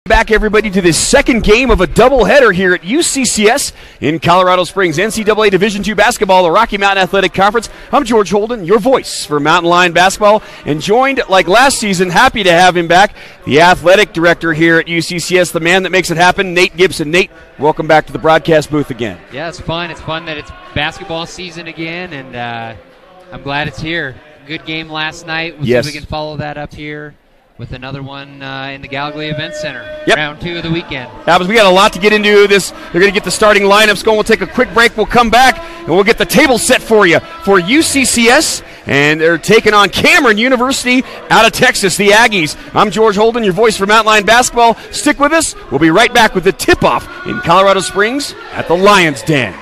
Back, everybody, to this second game of a doubleheader here at UCCS in Colorado Springs. NCAA Division II basketball, the Rocky Mountain Athletic Conference. I'm George Holden, your voice for Mountain Lion basketball, and joined, like last season, happy to have him back, the athletic director here at UCCS, the man that makes it happen, Nate Gibson. Nate, welcome back to the broadcast booth again. Yeah, it's fun. It's fun that it's basketball season again, and I'm glad it's here. Good game last night. We'll see if we can follow that up here with another one in the Gallagher Event Center. Round 2 of the weekend. We got a lot to get into this. They're going to get the starting lineups going. We'll take a quick break. We'll come back, and we'll get the table set for you for UCCS. And they're taking on Cameron University out of Texas, the Aggies. I'm George Holden, your voice for Mountain Lion basketball. Stick with us. We'll be right back with the tip-off in Colorado Springs at the Lions Den.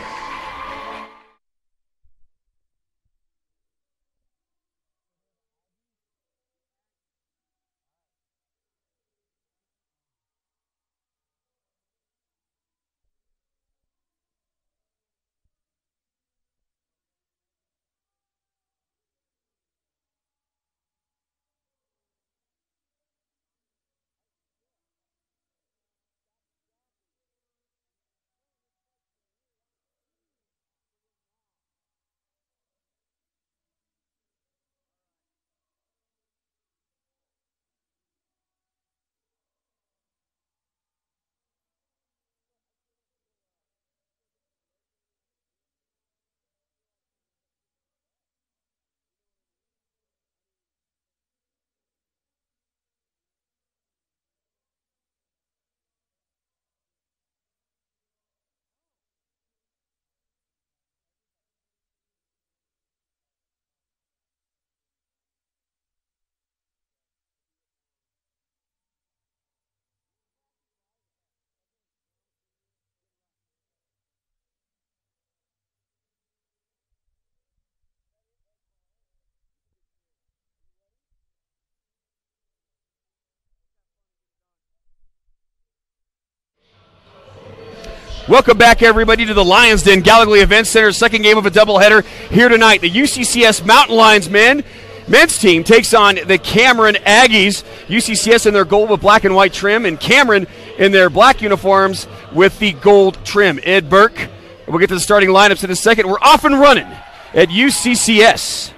Welcome back, everybody, to the Lions Den Gallagher Event Center, second game of a doubleheader here tonight. The UCCS Mountain Lions men's team takes on the Cameron Aggies. UCCS in their gold with black and white trim, and Cameron in their black uniforms with the gold trim. Ed Burke, we'll get to the starting lineups in a second. We're off and running at UCCS.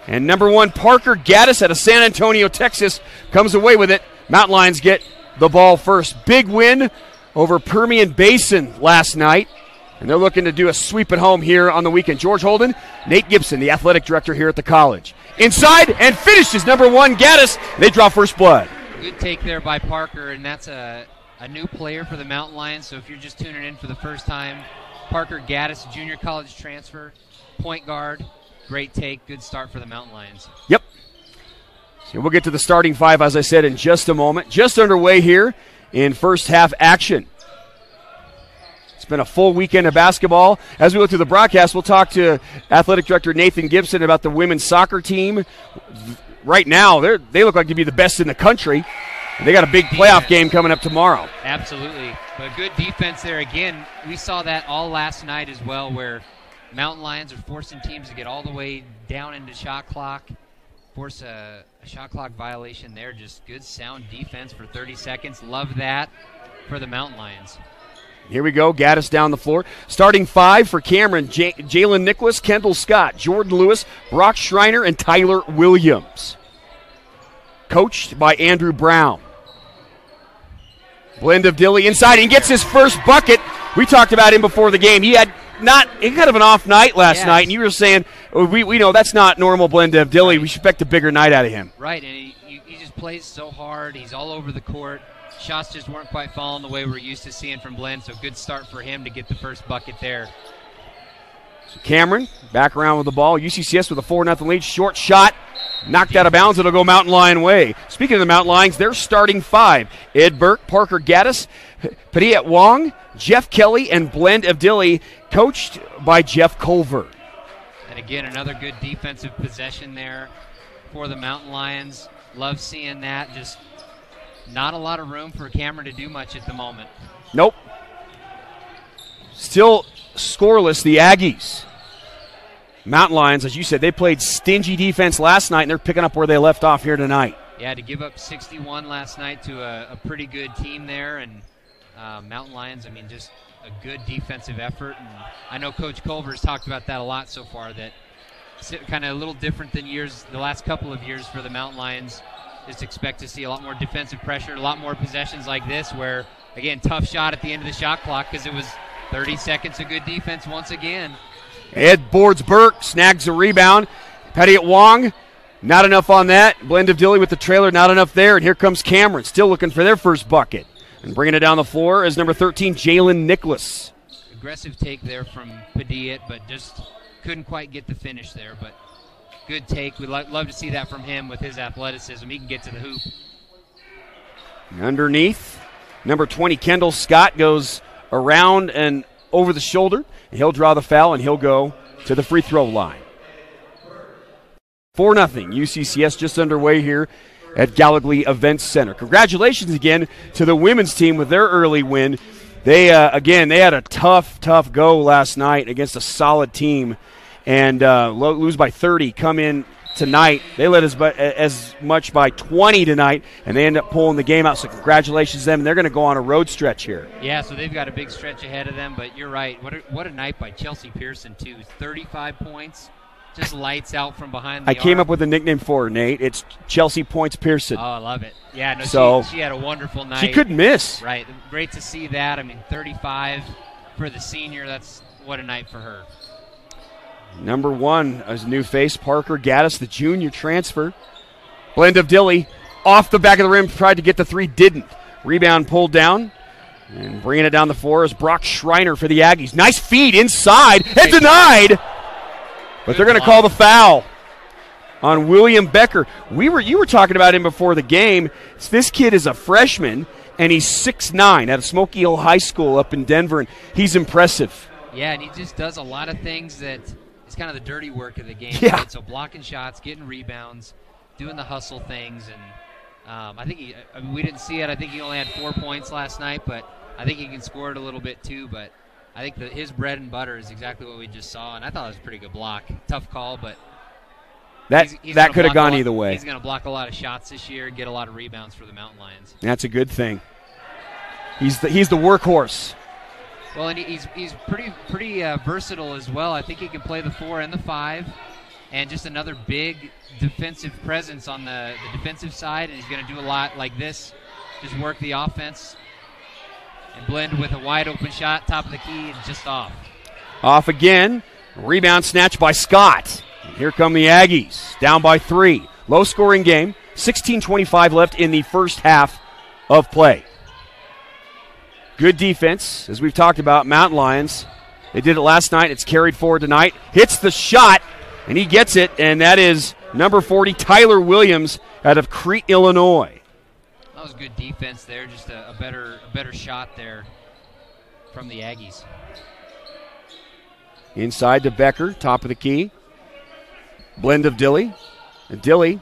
And number 1, Parker Gaddis out of San Antonio, Texas, comes away with it. Mountain Lions get the ball first. Big win over Permian Basin last night, and they're looking to do a sweep at home here on the weekend. George Holden, Nate Gibson, the athletic director here at the college. Inside and finishes number 1, Gaddis. They draw first blood. Good take there by Parker, and that's a new player for the Mountain Lions, so if you're just tuning in for the first time, Parker Gaddis, junior college transfer, point guard. Great take, good start for the Mountain Lions. Yep. So we'll get to the starting 5, as I said, in just a moment. Just underway here in first half action. It's been a full weekend of basketball. As we look through the broadcast, we'll talk to athletic director Nathan Gibson about the women's soccer team. Right now, they look like to be the best in the country. And they got a big playoff game coming up tomorrow. Absolutely. But good defense there. Again, we saw that all last night as well, where Mountain Lions are forcing teams to get all the way down into shot clock. Force a shot clock violation there. Just good, sound defense for 30 seconds. Love that for the Mountain Lions. Here we go. Gaddis down the floor. Starting 5 for Cameron. Jalen Nicholas, Kendall Scott, Jordan Lewis, Brock Schreiner, and Tyler Williams. Coached by Andrew Brown. Blend of Dilly inside and gets his first bucket. We talked about him before the game. He had kind of an off night last night, and you were saying, we know that's not normal Blend of Dilly. Right. We expect a bigger night out of him. Right, and he just plays so hard. He's all over the court. Shots just weren't quite falling the way we're used to seeing from Blend, so good start for him to get the first bucket there. So Cameron back around with the ball. UCCS with a 4-0 lead. Short shot. Knocked out of bounds. It'll go Mountain Lion way. Speaking of the Mountain Lions, they're starting 5. Ed Burke, Parker Gaddis, Padilla Wong, Jeff Kelly, and Blend of Dilly, coached by Jeff Culver. And again, another good defensive possession there for the Mountain Lions. Love seeing that. Just not a lot of room for Cameron to do much at the moment. Nope. Still scoreless, the Aggies. Mountain Lions, as you said, they played stingy defense last night, and they're picking up where they left off here tonight. Yeah, to give up 61 last night to a pretty good team there, and Mountain Lions, I mean, just a good defensive effort. And I know Coach Culver's talked about that a lot so far, that it's kind of a little different than the last couple of years for the Mountain Lions. Just expect to see a lot more defensive pressure, a lot more possessions like this where, again, tough shot at the end of the shot clock because it was 30 seconds of good defense once again. Ed boards Burke, snags a rebound. Petty Wong, not enough on that. Blend of Dilly with the trailer, not enough there. And here comes Cameron, still looking for their first bucket. And bringing it down the floor is number 13, Jalen Nicholas. Aggressive take there from Padilla, but just couldn't quite get the finish there. But good take. We'd love to see that from him with his athleticism. He can get to the hoop. Underneath, number 20, Kendall Scott, goes around and over the shoulder. And he'll draw the foul, and he'll go to the free throw line. 4-0. UCCS just underway here at Gallagly Events Center. Congratulations again to the women's team with their early win. They had a tough go last night against a solid team, and lose by 30. Come in tonight, they led as much by 20 tonight, and they end up pulling the game out. So congratulations to them. They're going to go on a road stretch here. Yeah, so they've got a big stretch ahead of them. But you're right. What a night by Chelsea Pearson too. 35 points. Just lights out from behind the I came up with a nickname for her, Nate. It's Chelsea Points Pearson. Oh, I love it. Yeah, no, so she had a wonderful night. She couldn't miss. Right. Great to see that. I mean, 35 for the senior. That's what a night for her. Number 1 is a new face, Parker Gaddis, the junior transfer. Blend of Dilly off the back of the rim, tried to get the 3, didn't. Rebound pulled down. And bringing it down the floor is Brock Schreiner for the Aggies. Nice feed inside and denied. But they're going to call the foul on William Becker. You were talking about him before the game. This kid is a freshman, and he's 6'9", out of Smoky Hill High School up in Denver, and he's impressive. Yeah, and he just does a lot of things that is kind of the dirty work of the game. Yeah. Right? So blocking shots, getting rebounds, doing the hustle things, and I think we didn't see it. I think he only had 4 points last night, but I think he can score it a little bit too, but I think his bread and butter is exactly what we just saw, and I thought it was a pretty good block. Tough call, but that could have gone either way. He's going to block a lot of shots this year and get a lot of rebounds for the Mountain Lions. That's a good thing. He's the workhorse. Well, and he's pretty versatile as well. I think he can play the 4 and the 5, and just another big defensive presence on the defensive side, and he's going to do a lot like this, just work the offense. And Blend with a wide-open shot, top of the key, and just off. Off again. Rebound snatched by Scott. Here come the Aggies, down by 3. Low-scoring game. 16:25 left in the first half of play. Good defense, as we've talked about, Mountain Lions. They did it last night. It's carried forward tonight. Hits the shot, and he gets it, and that is number 40, Tyler Williams, out of Crete, Illinois. That was good defense there, just a better shot there from the Aggies. Inside to Becker, top of the key. Blend of Dilly. And Dilly,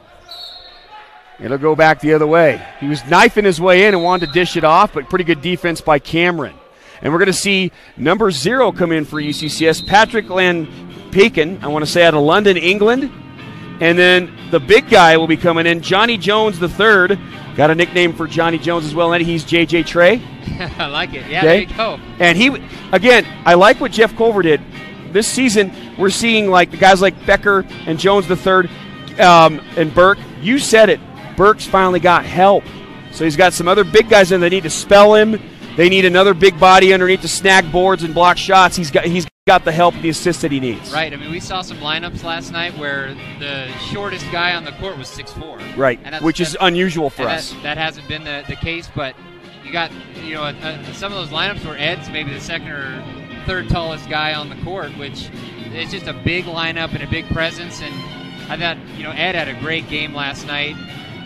it'll go back the other way. He was knifing his way in and wanted to dish it off, but pretty good defense by Cameron. And we're going to see number 0 come in for UCCS, Patrick Lan-Pekin, I want to say out of London, England. And then the big guy will be coming in, Johnny Jones III. Got a nickname for Johnny Jones as well, and he's J.J. Trey. I like it. Yeah, okay. There you go. And he, again, I like what Jeff Culver did. This season, we're seeing like the guys like Becker and Jones III and Burke. You said it. Burke's finally got help. So he's got some other big guys in. They need to spell him. They need another big body underneath to snag boards and block shots. He's got the help and the assist that he needs. Right. I mean, we saw some lineups last night where the shortest guy on the court was 6'4". Right, which is unusual for us. That hasn't been the case, but you got some of those lineups where Ed's maybe the second or third tallest guy on the court, which is just a big lineup and a big presence. And I thought Ed had a great game last night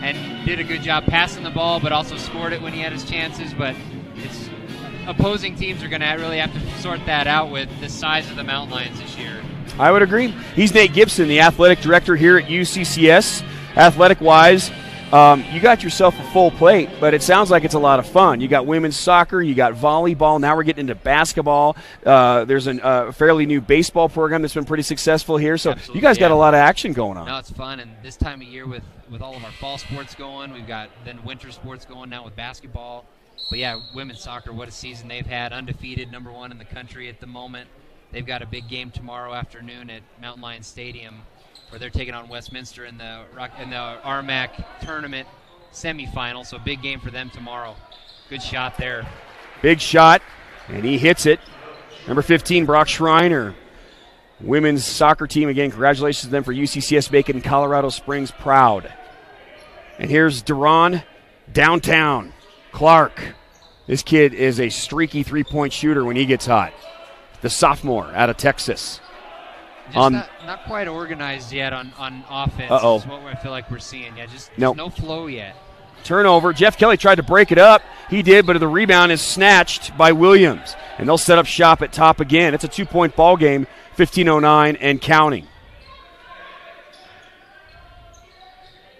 and did a good job passing the ball, but also scored it when he had his chances. But it's opposing teams are going to really have to sort that out with the size of the Mountain Lions this year. I would agree. He's Nate Gibson, the athletic director here at UCCS. Athletic-wise, You got yourself a full plate, but it sounds like it's a lot of fun. You got women's soccer, you got volleyball. Now we're getting into basketball. There's a fairly new baseball program that's been pretty successful here. So Absolutely, you guys got a lot of action going on. No, it's fun, and this time of year with all of our fall sports going, we've got then winter sports going now with basketball. But yeah, women's soccer, what a season they've had, undefeated, #1 in the country at the moment. They've got a big game tomorrow afternoon at Mountain Lion Stadium, where they're taking on Westminster in the RMAC tournament semifinal. So big game for them tomorrow. Good shot there. Big shot, and he hits it. Number 15, Brock Schreiner. Women's soccer team, again, congratulations to them for UCCS making Colorado Springs proud. And here's Duran downtown. Clark. This kid is a streaky three-point shooter when he gets hot. The sophomore out of Texas. Just not quite organized yet on offense. Uh-oh. Is what I feel like we're seeing. Yeah, just Nope. no flow yet. Turnover. Jeff Kelly tried to break it up. He did, but the rebound is snatched by Williams. And they'll set up shop at top again. It's a 2-point ball game, 15:09 and counting.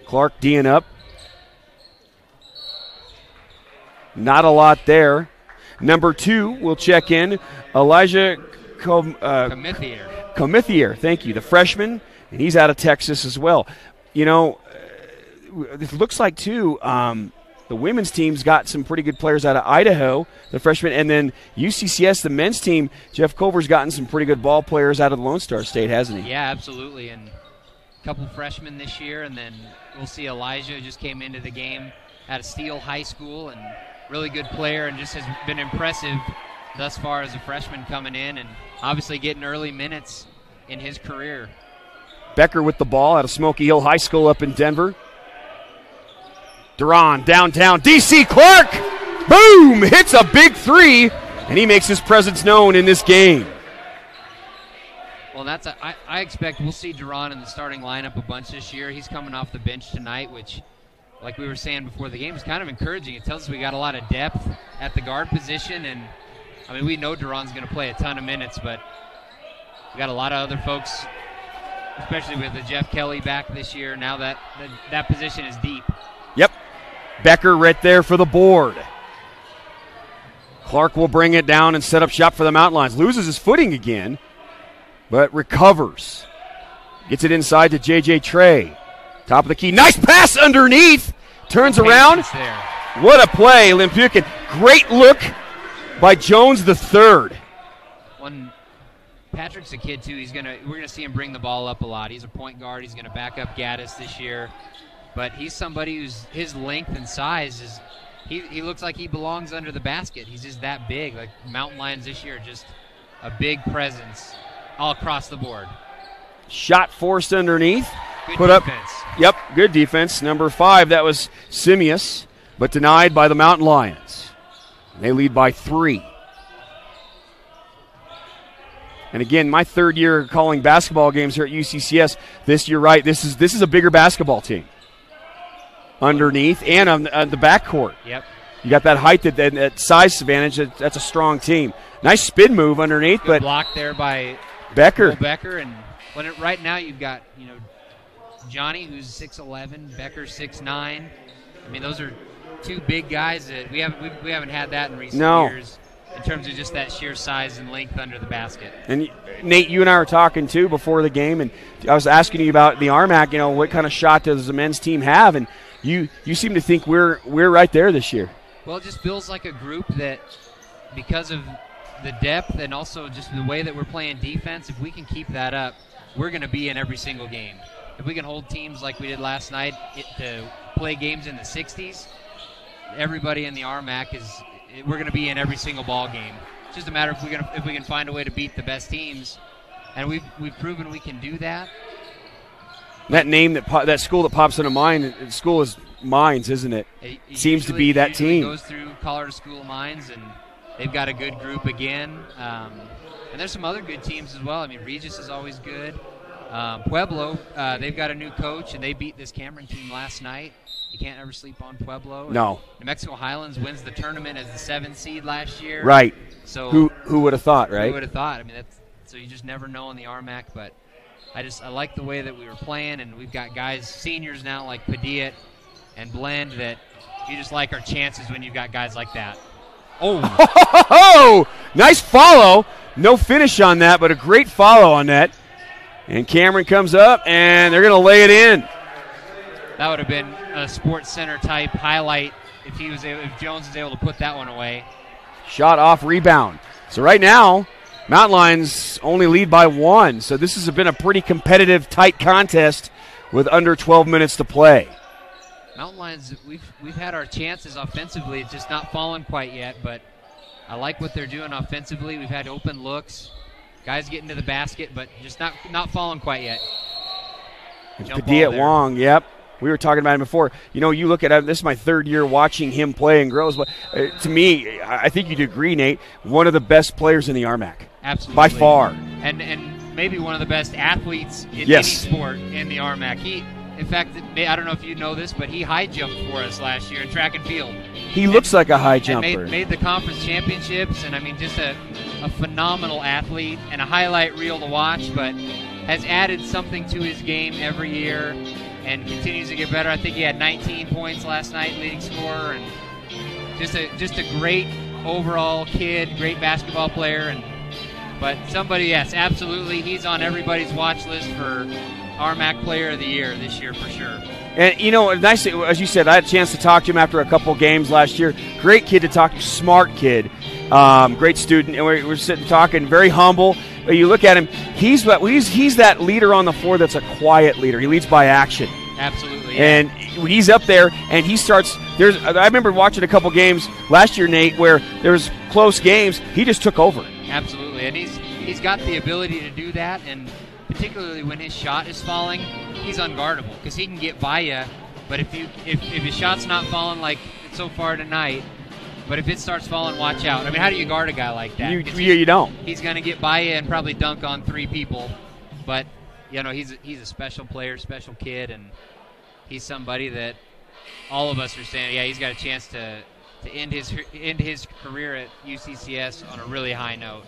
Clark D'ing up. Not a lot there. Number 2 will check in. Elijah Comithier, thank you, the freshman, and he's out of Texas as well. You know, it looks like, too, the women's team's got some pretty good players out of Idaho, the freshman, and then UCCS, the men's team, Jeff Culver's gotten some pretty good ball players out of the Lone Star State, hasn't he? Yeah, absolutely, and a couple freshmen this year, and then we'll see Elijah, who just came into the game out of Steele High School, and really good player and just has been impressive thus far as a freshman coming in and obviously getting early minutes in his career. Becker with the ball out of Smoky Hill High School up in Denver. Duran downtown. D.C. Clark, boom, hits a big three, and he makes his presence known in this game. Well, I expect we'll see Duran in the starting lineup a bunch this year. He's coming off the bench tonight, which, like we were saying before the game, is kind of encouraging. It tells us we got a lot of depth at the guard position, and I mean, we know Duran's going to play a ton of minutes, but we got a lot of other folks, especially with the Jeff Kelly back this year. Now that position is deep. Yep. Becker right there for the board. Clark will bring it down and set up shop for the Mountain Lions. Loses his footing again, but recovers. Gets it inside to J.J. Trey. Top of the key. Nice pass underneath. Turns around. There. What a play, Limpukin. Great look by Jones the third. Patrick's a kid, too. We're gonna see him bring the ball up a lot. He's a point guard. He's going to back up Gaddis this year. But he's somebody his length and size is he looks like he belongs under the basket. He's just that big. Like Mountain Lions this year, just a big presence all across the board. Shot forced underneath. Good defense. Yep, good defense. Number 5, that was Simius, but denied by the Mountain Lions. They lead by 3. And again, my third year calling basketball games here at UCCS. You're right. This is a bigger basketball team. Underneath and on the backcourt. Yep. You got that height, that size advantage. That's a strong team. Nice spin move underneath, Good but block there by Becker. And right now you've got Johnny, who's 6'11", Becker 6'9". I mean, those are two big guys that we haven't had that in recent years in terms of just that sheer size and length under the basket. And Nate, you and I were talking too before the game, and I was asking you about the RMAC. What kind of shot does the men's team have? And you seem to think we're right there this year. Well, it just feels like a group that, because of the depth and also just the way that we're playing defense, if we can keep that up, we're going to be in every single game. If we can hold teams like we did last night to play games in the 60s, everybody in the RMAC we're going to be in every single ball game. It's just a matter if we can find a way to beat the best teams, and we've proven we can do that. That name that school that pops into mind, the school is Mines, isn't it? It seems to be that team. It goes through Colorado School of Mines, and they've got a good group again. And there's some other good teams as well. I mean, Regis is always good. Pueblo, they've got a new coach, and they beat this Cameron team last night. You can't ever sleep on Pueblo. No. New Mexico Highlands wins the tournament as the 7th seed last year. Right. So who would have thought, right? Who would have thought? I mean, so you just never know in the RMAC, but I like the way that we were playing, and we've got guys, seniors now like Padilla, and Blend that you just like our chances when you've got guys like that. Oh, nice follow. No finish on that, but a great follow on that. And Cameron comes up, and they're going to lay it in. That would have been a Sports Center type highlight if Jones was able to put that one away. Shot off rebound. So right now, Mountain Lions only lead by 1. So this has been a pretty competitive, tight contest with under 12 minutes to play. Mountain Lions, we've had our chances offensively. It's just not fallen quite yet, but I like what they're doing offensively. We've had open looks, guys getting to the basket, but just not falling quite yet. Padilla Wong, yep. We were talking about him before. You know, you look at him, this is my third year watching him play and grows. But to me, I think you'd agree, Nate, one of the best players in the RMAC. Absolutely. By far. And maybe one of the best athletes in any sport in the RMAC. In fact, I don't know if you know this, but he high jumped for us last year in track and field. He looks like a high jumper. And made the conference championships, and I mean, just a phenomenal athlete and a highlight reel to watch, but has added something to his game every year and continues to get better. I think he had 19 points last night, leading scorer, and just a great overall kid, great basketball player. But somebody, yes, absolutely, he's on everybody's watch list for RMAC Player of the Year this year for sure. And, you know, nice, as you said, I had a chance to talk to him after a couple games last year. Great kid to talk to, smart kid, great student. And we're sitting talking, very humble. But you look at him, he's that leader on the floor that's a quiet leader. He leads by action. Absolutely. Yeah. And when he's up there and he starts, I remember watching a couple games last year, Nate, where there was close games. He just took over. Absolutely. And he's got the ability to do that, and particularly when his shot is falling, he's unguardable because he can get by you. But if his shot's not falling like so far tonight, but if it starts falling, watch out. I mean, how do you guard a guy like that? You don't. He's going to get by you and probably dunk on 3 people. But you know, he's a special player, special kid, and he's somebody that all of us are saying, yeah, he's got a chance to end his career at UCCS on a really high note.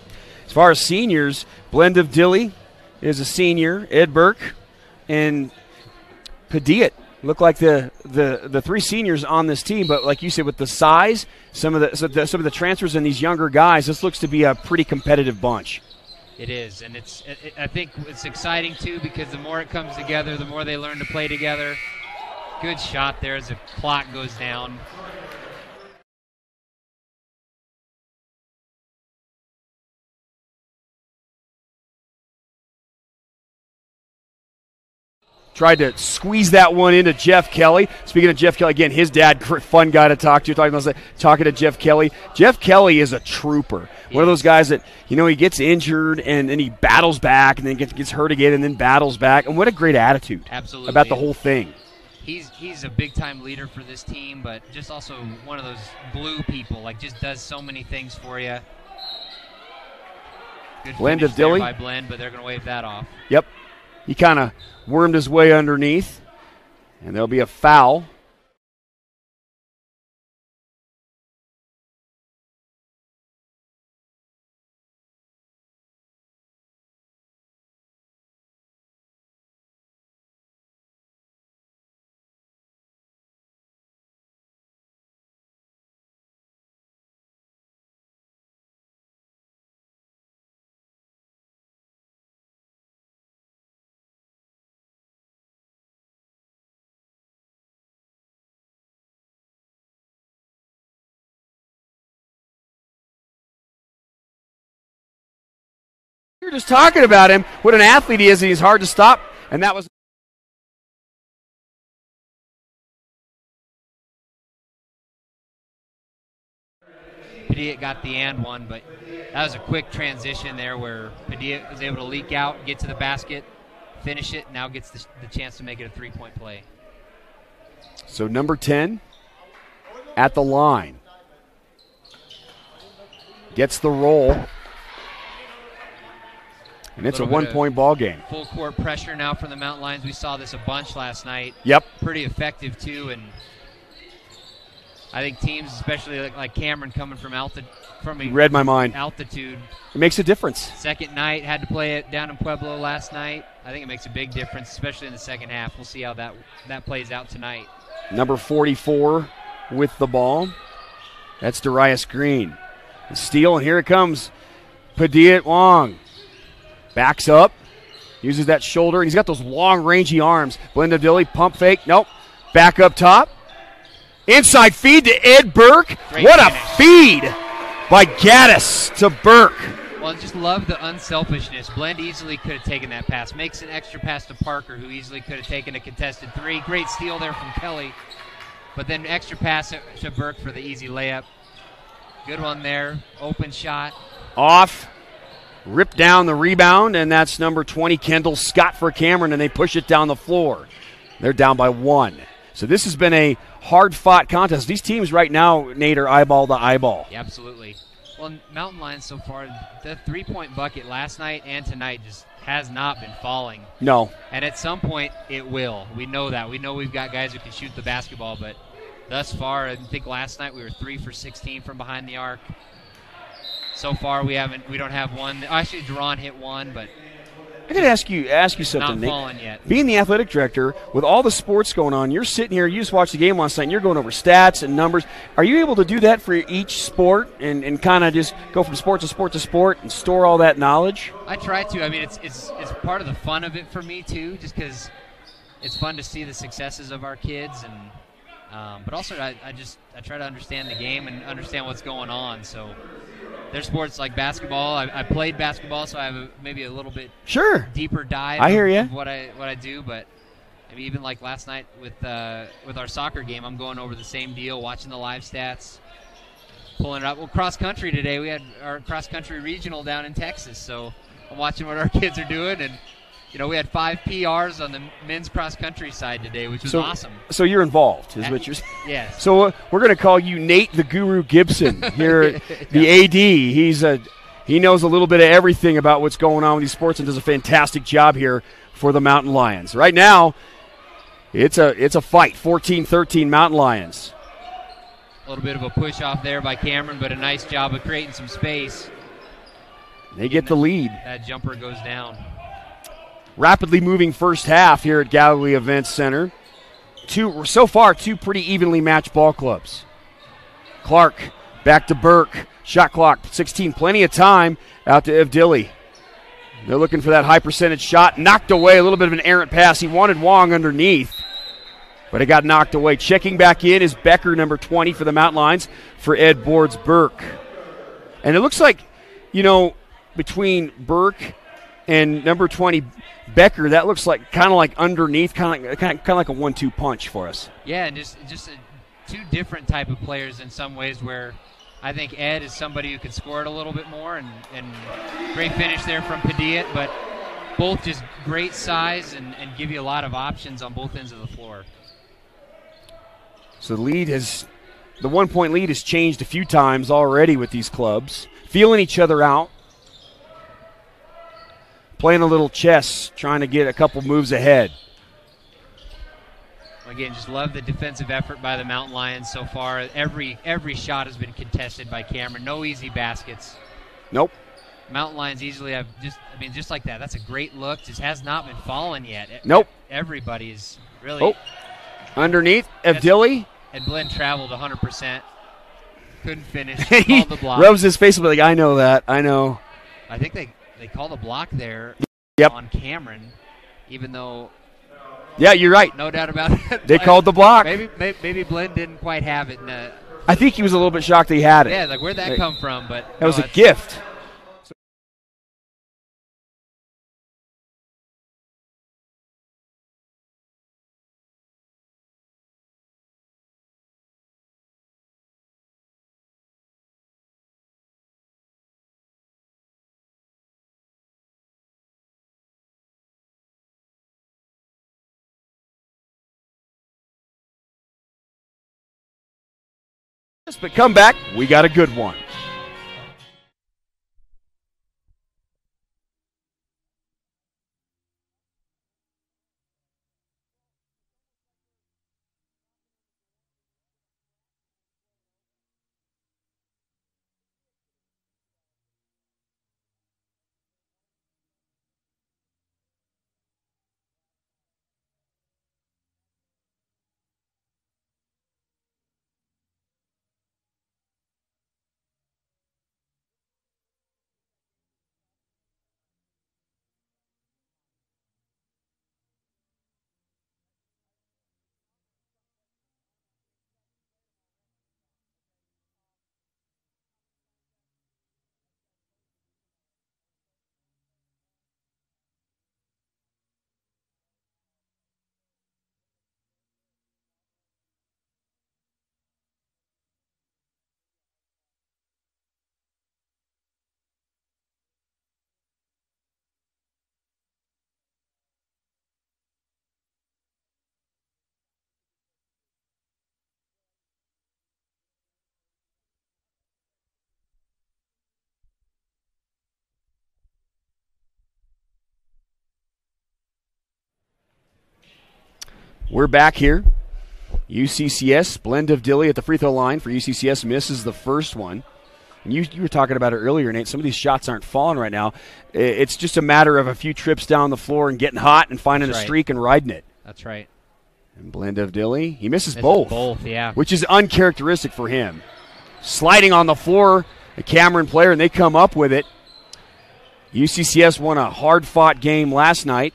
As far as seniors, Blend of Dilly is a senior, Ed Burke, and Padilla look like the 3 seniors on this team. But like you said, with the size, some of the transfers and these younger guys, this looks to be a pretty competitive bunch. It is, and I think it's exciting too because the more it comes together, the more they learn to play together. Good shot there as the clock goes down. Tried to squeeze that one into Jeff Kelly. Speaking of Jeff Kelly, again, his dad, fun guy to talk to. Talking to Jeff Kelly. Jeff Kelly is a trooper. One of those guys that, you know, he gets injured and then he battles back and then gets hurt again and then battles back. And what a great attitude. Absolutely. About the whole thing. He's a big-time leader for this team, but just also one of those glue people, like just does so many things for you. Good Blend of Dilly Dilly. By Blend, but they're going to wave that off. Yep. He kind of wormed his way underneath, and there'll be a foul. We were just talking about him, what an athlete he is, and he's hard to stop, and that was... Padilla got the and one, but that was a quick transition there where Padilla was able to leak out, get to the basket, finish it, now gets the chance to make it a three-point play. So number 10 at the line. Gets the roll. And it's a one-point ball game. Full court pressure now from the Mountain Lions. We saw this a bunch last night. Yep. Pretty effective, too. And I think teams, especially like Cameron coming from altitude. Read my mind. Altitude. It makes a difference. Second night, had to play it down in Pueblo last night. I think it makes a big difference, especially in the second half. We'll see how that plays out tonight. Number 44 with the ball. That's Darius Green. The steal, and here it comes. Padilla Wong. Backs up. Uses that shoulder, and he's got those long, rangy arms. Blend Dilly, pump fake. Nope. Back up top. Inside feed to Ed Burke. What a feed by Gaddis to Burke. Well, I just love the unselfishness. Blend easily could have taken that pass. Makes an extra pass to Parker, who easily could have taken a contested three. Great steal there from Kelly. But then extra pass to Burke for the easy layup. Good one there. Open shot. Off. Ripped down the rebound, and that's number 20, Kendall Scott for Cameron, and they push it down the floor. They're down by 1. So this has been a hard-fought contest. These teams right now, Nate, are eyeball to eyeball. Yeah, absolutely. Well, Mountain Lions so far, the three-point bucket last night and tonight just has not been falling. No. And at some point, it will. We know that. We know we've got guys who can shoot the basketball, but thus far, I think last night we were 3 for 16 from behind the arc. So far, we don't have one. Actually, Duran hit one, but I got to ask you something, not Nate. falling yet. Being the athletic director, with all the sports going on, you're sitting here, you just watched the game last night, and you're going over stats and numbers. Are you able to do that for each sport and kind of just go from sport to sport to sport and store all that knowledge? I try to. I mean, it's part of the fun of it for me, too, just because it's fun to see the successes of our kids. But also, I try to understand the game and understand what's going on, so... There's sports like basketball. I played basketball, so I have maybe a little bit deeper dive. I hear you. Of what I do, but I mean, even like last night with our soccer game, I'm going over the same deal, watching the live stats, pulling it up. Well, cross country today, we had our cross country regional down in Texas, so I'm watching what our kids are doing, and we had 5 PRs on the men's cross country side today, which was awesome. So you're involved, is what you're saying? Yes. So we're going to call you Nate the Guru Gibson here, the AD. He knows a little bit of everything about what's going on with these sports and does a fantastic job here for the Mountain Lions. Right now, it's a fight. 14-13 Mountain Lions. A little bit of a push off there by Cameron, but a nice job of creating some space. They get the lead. That jumper goes down. Rapidly moving first half here at Galilee Events Center. So far, two pretty evenly matched ball clubs. Clark back to Burke. Shot clock, 16. Plenty of time out to Evdilly. They're looking for that high percentage shot. Knocked away, a little bit of an errant pass. He wanted Wong underneath, but it got knocked away. Checking back in is Becker, number 20 for the Mountain Lions, for Ed Boards Burke. And it looks like, between Burke and number 20 Becker, that looks like kind of like underneath, kind of like a 1-2 punch for us. Yeah, and just two different type of players in some ways, where I think Ed is somebody who can score it a little bit more, and great finish there from Padilla, but both just great size and give you a lot of options on both ends of the floor. So the 1-point lead has changed a few times already with these clubs, feeling each other out. Playing a little chess, trying to get a couple moves ahead. Again, just love the defensive effort by the Mountain Lions so far. Every shot has been contested by Cameron. No easy baskets. Nope. Mountain Lions easily have just like that. That's a great look. Just has not been falling yet. Nope. Everybody's really. Underneath, Evdilly. And Glenn traveled 100%. Couldn't finish. He called the block. rubs his face like, I know that. I know. I think they called a block there on Cameron, even though. Yeah, you're right. No doubt about it. They called the block. Maybe Glenn didn't quite have it. I think he was a little bit shocked that he had it. Yeah, like where'd that come from? But that was a gift. But come back, we got a good one. We're back here. UCCS, blend of Dilly at the free throw line for UCCS, misses the first one. And you were talking about it earlier, Nate. Some of these shots aren't falling right now. It's just a matter of a few trips down the floor and getting hot and finding a streak and riding it. That's right. And blend of Dilly, he misses both. Both, yeah. Which is uncharacteristic for him. Sliding on the floor, a Cameron player, and they come up with it. UCCS won a hard-fought game last night.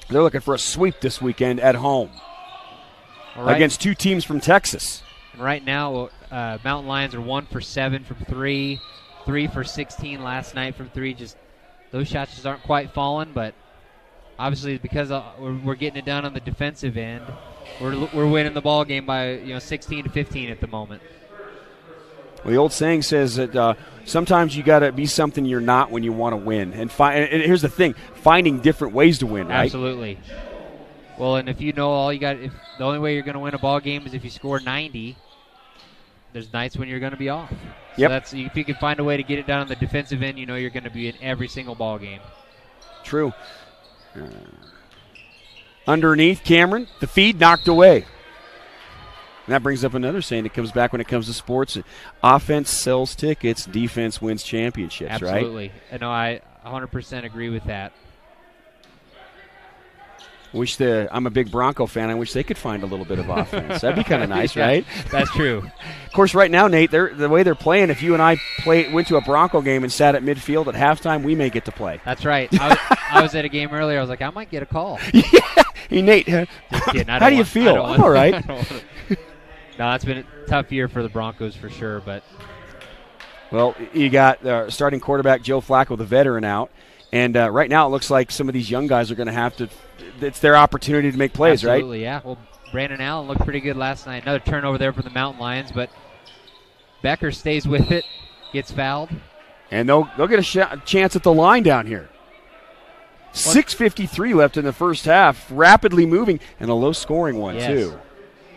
They're looking for a sweep this weekend at home against two teams from Texas. Right now, Mountain Lions are 1 for 7 from 3, 3 for 16 last night from 3. Just those shots just aren't quite falling, but obviously because we're getting it done on the defensive end, we're winning the ball game by 16 to 15 at the moment. Well, the old saying says that sometimes you got to be something you're not when you want to win. And here's the thing: finding different ways to win. Right? Absolutely. Well, and if you know if the only way you're going to win a ball game is if you score 90, there's nights when you're going to be off. So that's if you can find a way to get it done on the defensive end, you're going to be in every single ball game. True. Underneath Cameron, the feed knocked away. And that brings up another saying that comes back when it comes to sports. Offense sells tickets, defense wins championships, Absolutely. right? No, I 100% agree with that. I'm a big Bronco fan. I wish they could find a little bit of offense. That'd be kind of nice, right? That's true. Of course, right now, Nate, the way they're playing, if you and I went to a Bronco game and sat at midfield at halftime, we may get to play. That's right. I was at a game earlier. I was like, I might get a call. Yeah. Hey, Nate, how do you feel? I'm all right. No, it's been a tough year for the Broncos for sure. Well, you got starting quarterback Joe Flacco, the veteran, out. And right now it looks like some of these young guys are going to have to – it's their opportunity to make plays, Absolutely, right? Absolutely, yeah. Well, Brandon Allen looked pretty good last night. Another turnover there for the Mountain Lions, but Becker stays with it, gets fouled. And they'll get a chance at the line down here. 6:53 left in the first half, rapidly moving, and a low-scoring one, too.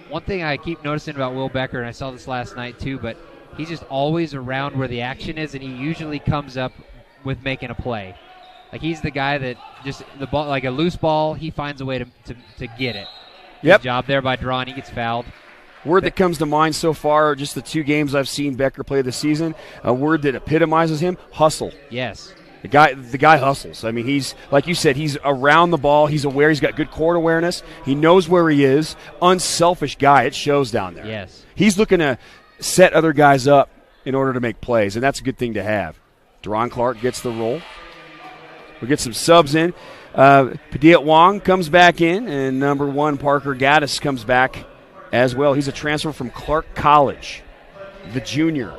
One thing I keep noticing about Will Becker, and I saw this last night too, but he's just always around where the action is, and he usually comes up with making a play. Like he's the guy that just the ball, like a loose ball, he finds a way to get it. Good job there by drawing. He gets fouled. Word that comes to mind so far, just the 2 games I've seen Becker play this season, a word that epitomizes him: hustle. Yes. The guy hustles. I mean, he's, like you said, he's around the ball. He's aware. He's got good court awareness. He knows where he is. Unselfish guy. It shows down there. Yes. He's looking to set other guys up in order to make plays, and that's a good thing to have. Deron Clark gets the roll. We'll get some subs in. Padilla Wong comes back in, and number 1, Parker Gaddis, comes back as well. He's a transfer from Clark College, the junior.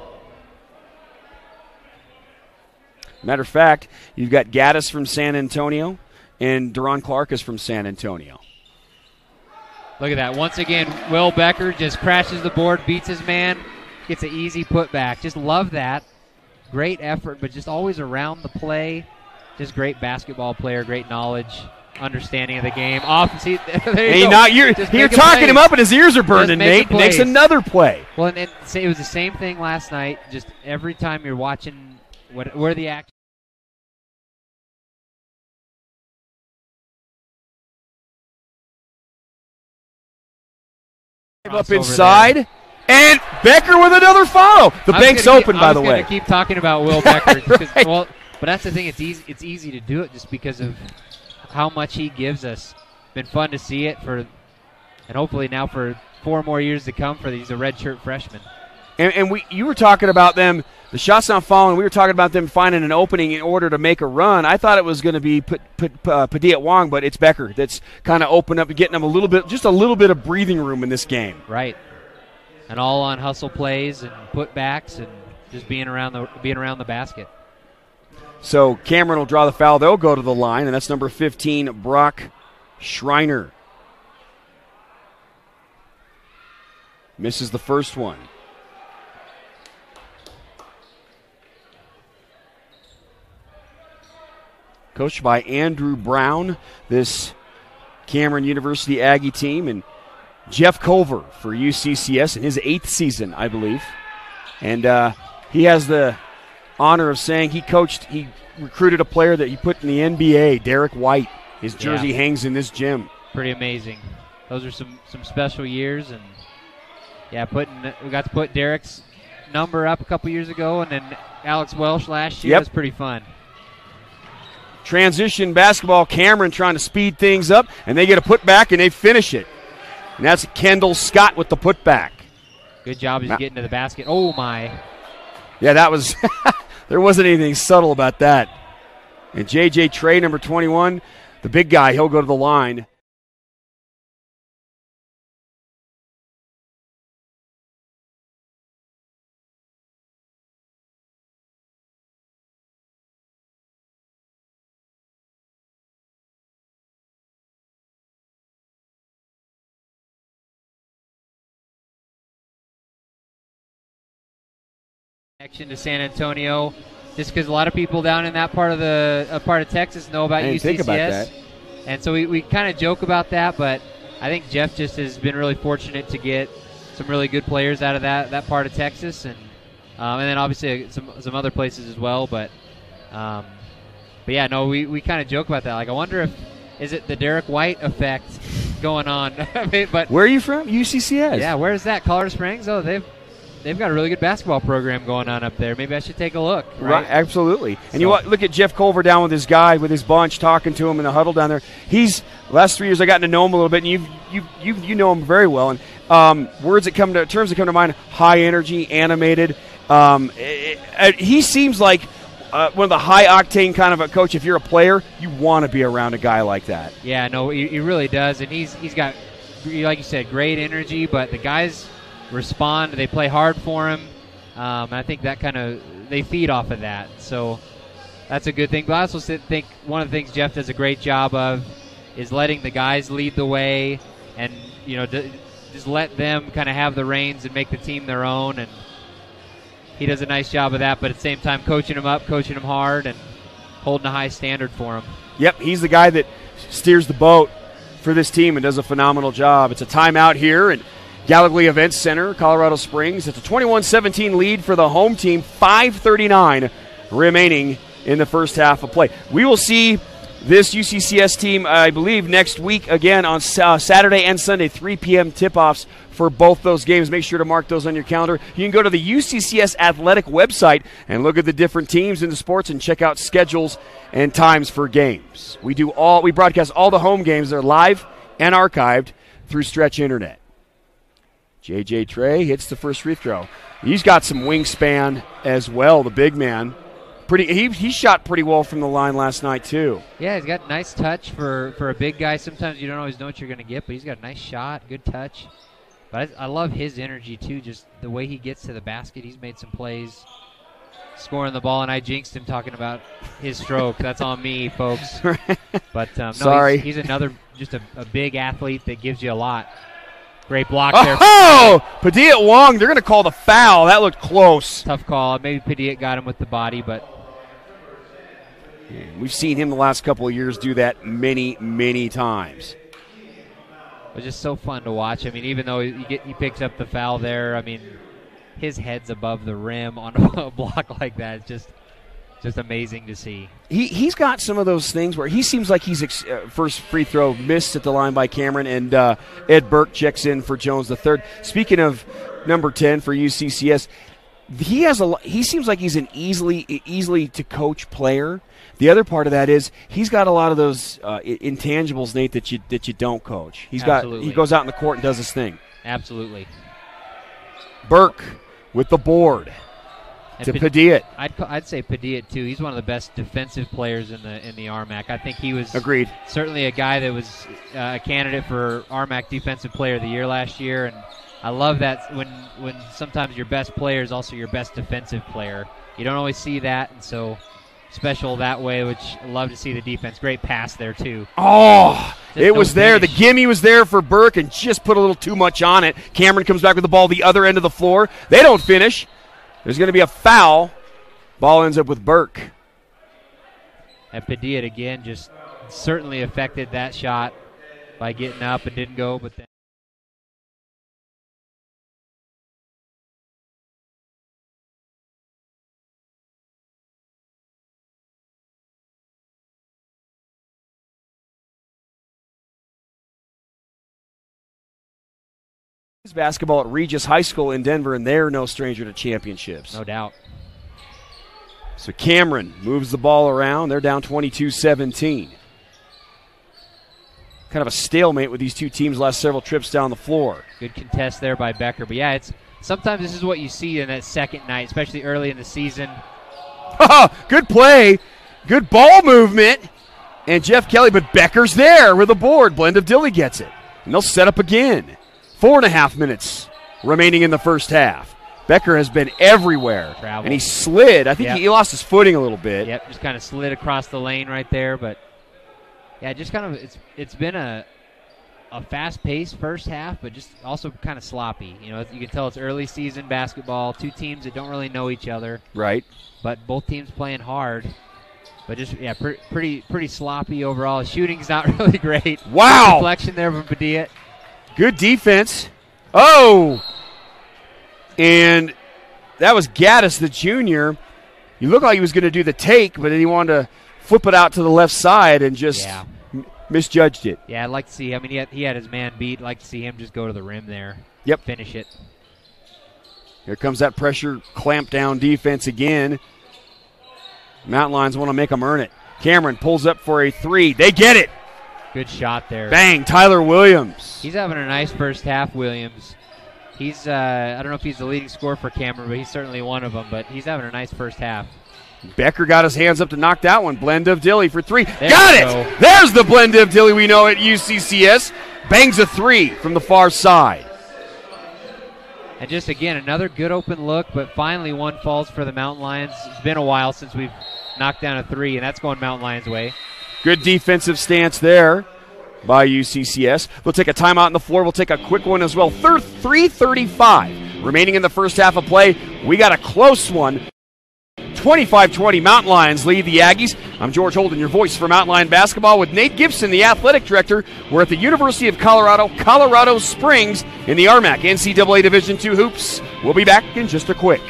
Matter of fact, you've got Gaddis from San Antonio, and Deron Clark is from San Antonio. Look at that. Once again, Will Becker just crashes the board, beats his man, gets an easy putback. Just love that. Great effort, but just always around the play. Just great basketball player, great knowledge, understanding of the game. You're talking him up, and his ears are burning, Nate. Makes another play. Well, and it was the same thing last night. Just every time you're watching where the action. Up inside, and Becker with another foul. The bank's open, by the way. I was going to keep talking about Will Becker. Right. But that's the thing. It's easy to do it just because of how much he gives us. Been fun to see it and hopefully now for 4 more years to come. He's a redshirt freshman. And you were talking about them. The shot's not falling. We were talking about them finding an opening in order to make a run. I thought it was going to be Padilla Wong, but it's Becker that's kind of opened up and getting them a little bit of breathing room in this game. Right. And all on hustle plays and putbacks and just being around the basket. So Cameron will draw the foul. They'll go to the line, and that's number 15, Brock Schreiner. Misses the first one. Coached by Andrew Brown, this Cameron University Aggie team, and Jeff Culver for UCCS in his 8th season, I believe. And he has the honor of saying he recruited a player that he put in the NBA, Derek White. His jersey hangs in this gym. Pretty amazing. those are some special years. And yeah, we got to put Derek's number up a couple years ago, and then Alex Welsh last year. Yep. Was pretty fun. Transition basketball, Cameron trying to speed things up, and they get a putback, and they finish it. And that's Kendall Scott with the putback. Good job just getting to the basket. Oh, my. Yeah, that was – there wasn't anything subtle about that. And J.J. Trey, number 21, the big guy, he'll go to the line. Connection to San Antonio, just because a lot of people down in that part of Texas know about UCCS. Think about that. And so we kind of joke about that, but I think Jeff just has been really fortunate to get some really good players out of that part of Texas, and then obviously some other places as well. But yeah, no, we kind of joke about that. Like, I wonder is it the Derek White effect going on? But where are you from? UCCS. Yeah, where is that? Colorado Springs. Oh, they've got a really good basketball program going on up there. Maybe I should take a look. Right, absolutely. And you look at Jeff Culver down with his guy, with his bunch, talking to him in the huddle down there. Last 3 years I gotten to know him a little bit, and you know him very well. And terms that come to mind: high energy, animated. He seems like one of the high octane kind of a coach. If you're a player, you want to be around a guy like that. Yeah, no, he really does, and he's got, like you said, great energy. But the guys respond. They play hard for him. I think that they feed off of that. So that's a good thing. But I also think one of the things Jeff does a great job of is letting the guys lead the way, and just let them kind of have the reins and make the team their own. And he does a nice job of that. But at the same time, coaching them up, coaching them hard, and holding a high standard for them. Yep, he's the guy that steers the boat for this team and does a phenomenal job. It's a timeout here, and Gallagher Events Center, Colorado Springs. It's a 21-17 lead for the home team. 5:39 remaining in the first half of play. We will see this UCCS team, I believe, next week again on Saturday and Sunday, 3 p.m. tip-offs for both those games. Make sure to mark those on your calendar. You can go to the UCCS Athletic website and look at the different teams in the sports and check out schedules and times for games. We broadcast all the home games. They're live and archived through Stretch Internet. J.J. Trey hits the first free throw. He's got some wingspan as well, the big man. He shot pretty well from the line last night, too. Yeah, he's got nice touch for a big guy. Sometimes you don't always know what you're going to get, but he's got a nice shot, good touch. But I love his energy, too, just the way he gets to the basket. He's made some plays scoring the ball, and I jinxed him talking about his stroke. That's on me, folks. But no, sorry. He's another just a big athlete that gives you a lot. Great block there. Oh! Padilla Wong, they're going to call the foul. That looked close. Tough call. Maybe Padilla got him with the body, but we've seen him the last couple of years do that many, many times. It was just so fun to watch. I mean, even though he picks up the foul there, I mean, his head's above the rim on a block like that. It's just amazing to see. He's got some of those things where he seems like he's first free throw missed at the line by Cameron, and Ed Burke checks in for Jones the third. Speaking of number 10 for UCCS, he seems like he's an easily to coach player. The other part of that is he's got a lot of those intangibles, Nate, that you don't coach. He goes out in the court and does his thing. Absolutely. Burke with the board. To Padilla. I'd say Padilla too. He's one of the best defensive players in the RMAC. I think he was agreed. Certainly a guy that was a candidate for RMAC Defensive Player of the Year last year, and I love that when sometimes your best player is also your best defensive player. You don't always see that, and so special that way. Which I love to see the defense. Great pass there too. Oh, it was there. The gimme was there for Burke, and just put a little too much on it. Cameron comes back with the ball the other end of the floor. They don't finish. There's going to be a foul. Ball ends up with Burke. And Padilla again just certainly affected that shot by getting up and didn't go, but then Basketball at Regis High School in Denver, and they're no stranger to championships. No doubt. So Cameron moves the ball around. They're down 22-17. Kind of a stalemate with these two teams last several trips down the floor. Good contest there by Becker. But, yeah, sometimes this is what you see in that second night, especially early in the season. Good play. Good ball movement. And Jeff Kelly, but Becker's there with the board. Blend of Dilly gets it. And they'll set up again. 4.5 minutes remaining in the first half. Becker has been everywhere. Travel. And he slid. I think he lost his footing a little bit. Yep, just kind of slid across the lane right there. But, yeah, just kind of it's been a fast-paced first half, but just also kind of sloppy. You know, you can tell it's early season basketball. Two teams that don't really know each other. Right. But both teams playing hard. But just, yeah, pretty sloppy overall. Shooting's not really great. Wow. Deflection there from Padilla. Good defense. Oh! And that was Gaddis, the junior. He looked like he was going to do the take, but then he wanted to flip it out to the left side and just misjudged it. Yeah, I'd like to see, I mean, he had his man beat. I'd like to see him just go to the rim there. Yep. Finish it. Here comes that pressure clamp down defense again. Mountain Lions want to make them earn it. Cameron pulls up for a three. They get it. Good shot there. Bang, Tyler Williams. He's having a nice first half, Williams. He's, I don't know if he's the leading scorer for Cameron, but he's certainly one of them. But he's having a nice first half. Becker got his hands up to knock that one. Blend of Dilly for three. There got it! Go. There's the Blend of Dilly we know at UCCS. Bangs a three from the far side. And just, again, another good open look, but finally one falls for the Mountain Lions. It's been a while since we've knocked down a three, and that's going Mountain Lions' way. Good defensive stance there by UCCS. We'll take a timeout on the floor. We'll take a quick one as well. 3:35 remaining in the first half of play. We got a close one. 25-20 Mountain Lions lead the Aggies. I'm George Holden, your voice for Mountain Lion basketball with Nate Gibson, the athletic director. We're at the University of Colorado Springs in the RMAC NCAA Division II hoops. We'll be back in just a quick.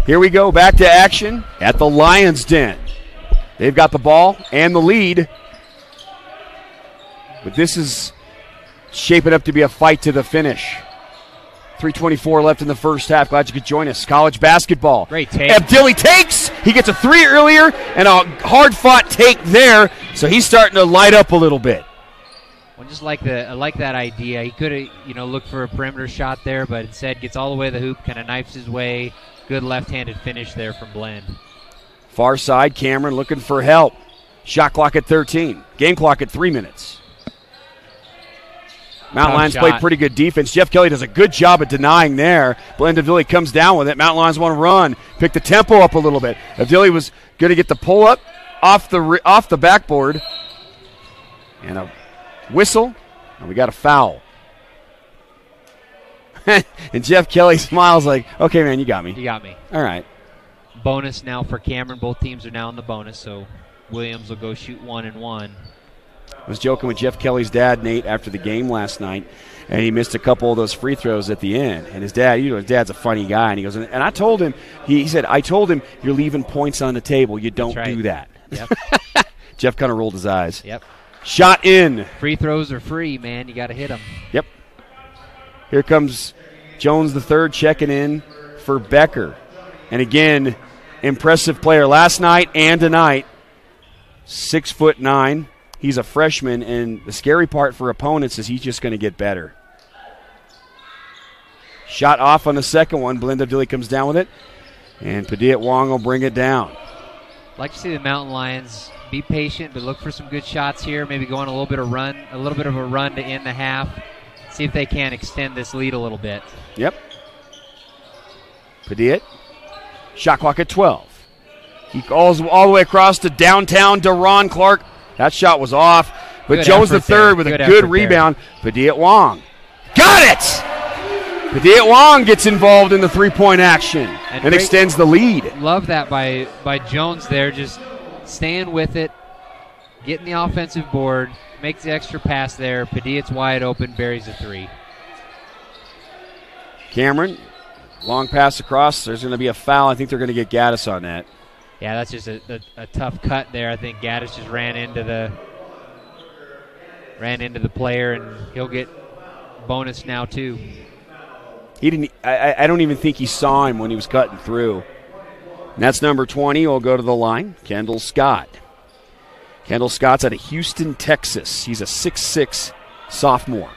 Here we go, back to action at the Lions' Den. They've got the ball and the lead. But this is shaping up to be a fight to the finish. 3:24 left in the first half. Glad you could join us. College basketball. Great take. Abdilli takes. He gets a three earlier and a hard-fought take there. So he's starting to light up a little bit. Well, just like I like that idea. He could have, looked for a perimeter shot there, but instead gets all the way to the hoop, kind of knifes his way. Good left-handed finish there from Blend. Far side, Cameron looking for help. Shot clock at 13. Game clock at 3 minutes. Mountain Lions played pretty good defense. Jeff Kelly does a good job at denying there. Blend Avdili comes down with it. Mountain Lions want to run. Pick the tempo up a little bit. Avdili was going to get the pull-up off the backboard. And a whistle. And we got a foul. And Jeff Kelly smiles like, okay, man, you got me. You got me. All right. Bonus now for Cameron. Both teams are now in the bonus, so Williams will go shoot 1 and 1. I was joking with Jeff Kelly's dad, Nate, after the game last night, and he missed a couple of those free throws at the end. And his dad, his dad's a funny guy, and he goes, and I told him, he said, I told him, you're leaving points on the table. You don't do that. Yep. Jeff kind of rolled his eyes. Yep. Shot in. Free throws are free, man. You got to hit them. Yep. Here comes Jones the third checking in for Becker. And again, impressive player last night and tonight. 6'9". He's a freshman, and the scary part for opponents is he's just going to get better. Shot off on the second one. Belinda Dilly comes down with it, and Padilla Wong will bring it down. Like to see the Mountain Lions be patient, but look for some good shots here. Maybe go on a little bit of a run to end the half. See if they can extend this lead a little bit. Yep. Padilla. Shot clock at 12. He calls all the way across to downtown Deron Clark. That shot was off, but Good Jones the effort third there. with a Good good effort rebound. Padilla Wong. Got it! Padilla Wong gets involved in the three-point action and extends the lead. Love that by Jones there, just staying with it, getting the offensive board, makes the extra pass there. Padilla's wide open, buries a three. Cameron, long pass across. There's going to be a foul. I think they're going to get Gaddis on that. Yeah, that's just a tough cut there. I think Gaddis just ran into the player, and he'll get bonus now too. He didn't. I don't even think he saw him when he was cutting through. And that's number 20. Will go to the line. Kendall Scott. Kendall Scott's out of Houston, Texas. He's a 6'6" sophomore.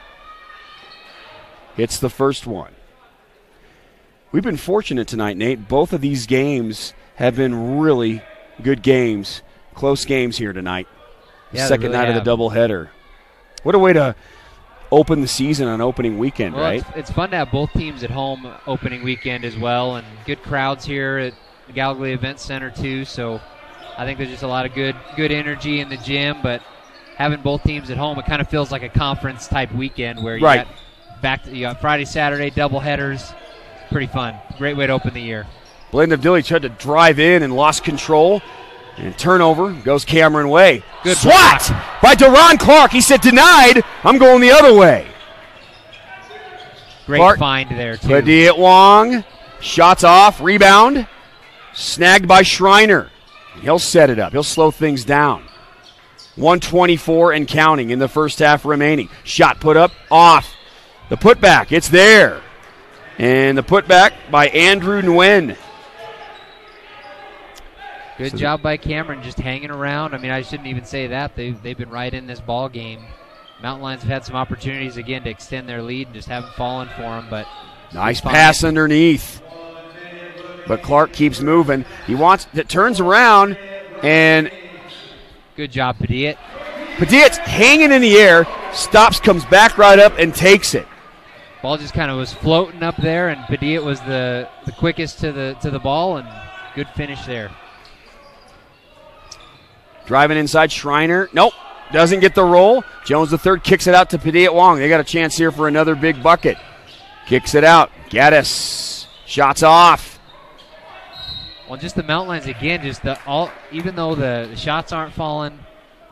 Hits the first one. We've been fortunate tonight, Nate. Both of these games have been really good games, close games here tonight. Yeah, second really night of the doubleheader. What a way to open the season on opening weekend, well, right? It's fun to have both teams at home opening weekend as well, and good crowds here at the Gallagher Event Center too. So I think there's just a lot of good energy in the gym, but having both teams at home, it kind of feels like a conference type weekend where you got Friday, Saturday doubleheaders. Pretty fun. Great way to open the year. Belinda Dilly tried to drive in and lost control. And turnover goes Cameron Way. Good swat by Deron Clark. He said, denied. I'm going the other way. Great Clark, find there, too. Padilla Wong. Shots off. Rebound. Snagged by Schreiner. He'll set it up. He'll slow things down. 1:24 and counting in the first half remaining. Shot put up. Off. The putback. It's there. And the putback by Andrew Nguyen. Good job by Cameron just hanging around. I mean, I shouldn't even say that. They've been right in this ball game. Mountain Lions have had some opportunities, again, to extend their lead and just haven't fallen for them. But nice pass underneath. But Clark keeps moving. It turns around, and good job, Padilla. Padilla's hanging in the air, stops, comes back right up, and takes it. Ball just kind of was floating up there, and Padilla was the quickest to the ball, and good finish there. Driving inside, Schreiner. Nope, doesn't get the roll. Jones the third kicks it out to Padilla Wong. They got a chance here for another big bucket. Kicks it out. Gaddis. Shots off. Well, just the Mountain Lions again. Even though the shots aren't falling,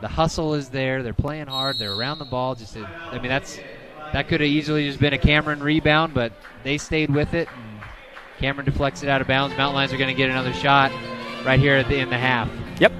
the hustle is there. They're playing hard. They're around the ball. That could have easily just been a Cameron rebound, but they stayed with it. And Cameron deflects it out of bounds. Mountain Lions are going to get another shot right here in the half. Yep.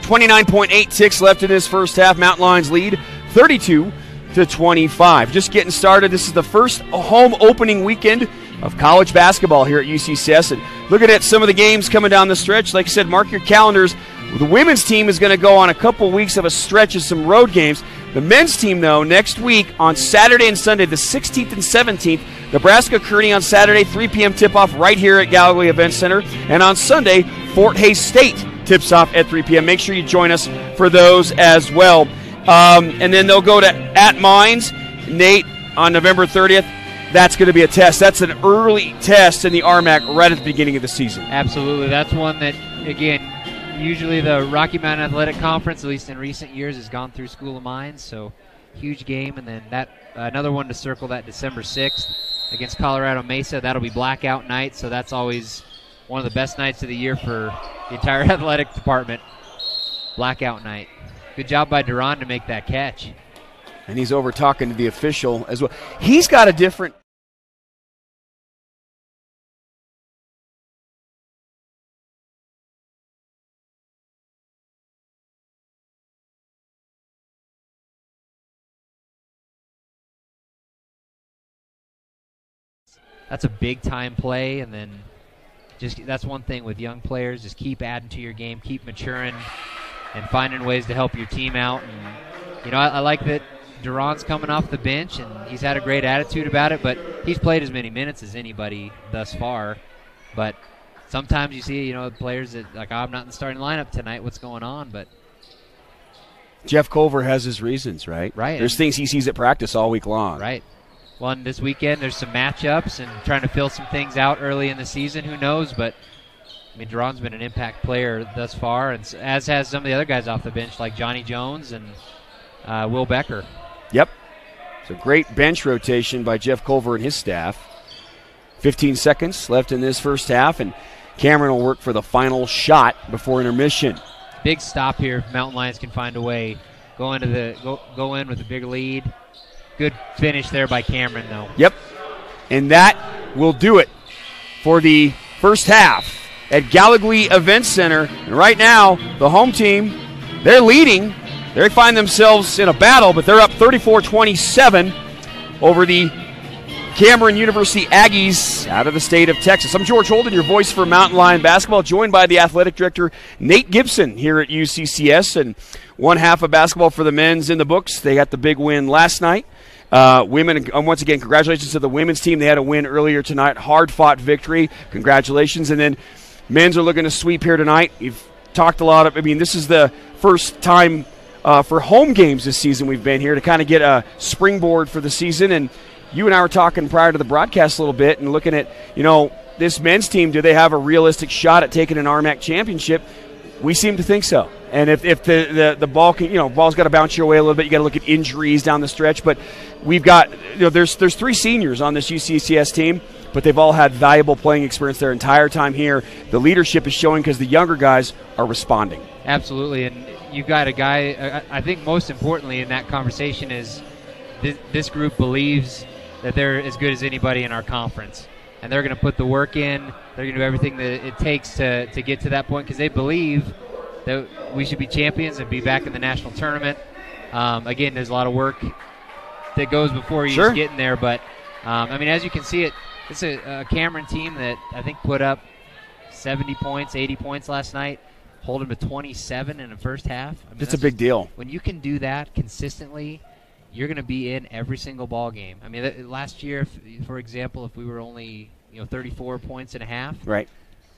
29.8 ticks left in this first half. Mountain Lions lead 32-25. Just getting started. This is the first home opening weekend of college basketball here at UCCS. And looking at some of the games coming down the stretch, like I said, mark your calendars. The women's team is going to go on a couple weeks of a stretch of some road games. The men's team, though, next week on Saturday and Sunday, the 16th and 17th, Nebraska-Kearney on Saturday, 3 p.m. tip-off right here at Gallagher Event Center. And on Sunday, Fort Hays State tips off at 3 p.m. Make sure you join us for those as well. And then they'll go to at Mines, Nate, on November 30th. That's going to be a test. That's an early test in the RMAC right at the beginning of the season. Absolutely. That's one that, again, usually the Rocky Mountain Athletic Conference, at least in recent years, has gone through School of Mines. So huge game. And then that another one to circle, that December 6th against Colorado Mesa. That'll be blackout night. So that's always one of the best nights of the year for the entire athletic department. Blackout night. Good job by Duran to make that catch. And he's over talking to the official as well. He's got a different that's a big-time play, and then that's one thing with young players. Just keep adding to your game, keep maturing, and finding ways to help your team out. And, I like that Duran's coming off the bench, and he's had a great attitude about it, but he's played as many minutes as anybody thus far. But sometimes you see, players that, like, I'm not in the starting lineup tonight, what's going on? But Jeff Culver has his reasons, right? Right. There's things he sees at practice all week long. Right. Well, and this weekend there's some matchups and trying to fill some things out early in the season. Who knows? But, Duran's been an impact player thus far, and as has some of the other guys off the bench like Johnny Jones and Will Becker. Yep. So great bench rotation by Jeff Culver and his staff. 15 seconds left in this first half, and Cameron will work for the final shot before intermission. Big stop here if Mountain Lions can find a way. Go in with a big lead. Good finish there by Cameron, though. Yep. And that will do it for the first half at Gallagly Event Center. And right now, the home team, they're leading. They find themselves in a battle, but they're up 34-27 over the Cameron University Aggies out of the state of Texas. I'm George Holden, your voice for Mountain Lion basketball, joined by the athletic director Nate Gibson here at UCCS. And one half of basketball for the men's in the books. They got the big win last night. Women, once again, congratulations to the women's team. They had a win earlier tonight. Hard-fought victory. Congratulations. And then men's are looking to sweep here tonight. You've talked a lot of, this is the first time for home games this season we've been here to kind of get a springboard for the season. And you and I were talking prior to the broadcast a little bit and looking at, this men's team, do they have a realistic shot at taking an RMAC championship? We seem to think so. And if the ball can, ball's got to bounce your way a little bit. You got to look at injuries down the stretch. But we've got, there's 3 seniors on this UCCS team, but they've all had valuable playing experience their entire time here. The leadership is showing because the younger guys are responding. Absolutely. And you've got a guy, I think most importantly in that conversation is this group believes that they're as good as anybody in our conference. And they're going to put the work in. They're going to do everything that it takes to get to that point because they believe that we should be champions and be back in the national tournament. Again, there's a lot of work that goes before you just getting there. But, as you can see, it's a Cameron team that I think put up 70 points, 80 points last night, hold them to 27 in the first half. That's a big deal. When you can do that consistently, you're going to be in every single ball game. Last year, for example, if we were only 34 points and a half, right,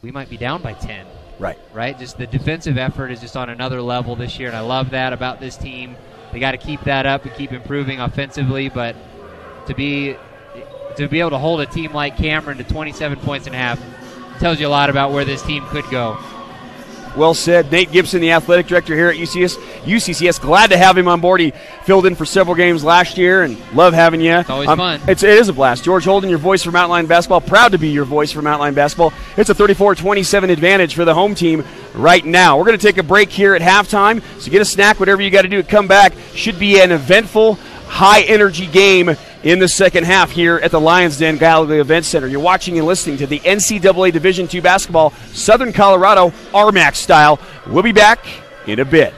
we might be down by 10. Right. Just the defensive effort is just on another level this year, and I love that about this team. They got to keep that up and keep improving offensively, but to be able to hold a team like Cameron to 27 points and a half tells you a lot about where this team could go. Well said. Nate Gibson, the athletic director here at UCCS. Glad to have him on board. He filled in for several games last year, and love having you. It's always fun. It is a blast. George Holden, your voice for Mountain Lion basketball. Proud to be your voice for Mountain Lion basketball. It's a 34-27 advantage for the home team right now. We're going to take a break here at halftime, so get a snack, whatever you got to do to come back. Should be an eventful, high-energy game in the second half here at the Lions Den Gallagly Event Center. You're watching and listening to the NCAA Division II basketball, Southern Colorado, RMAC style. We'll be back in a bit.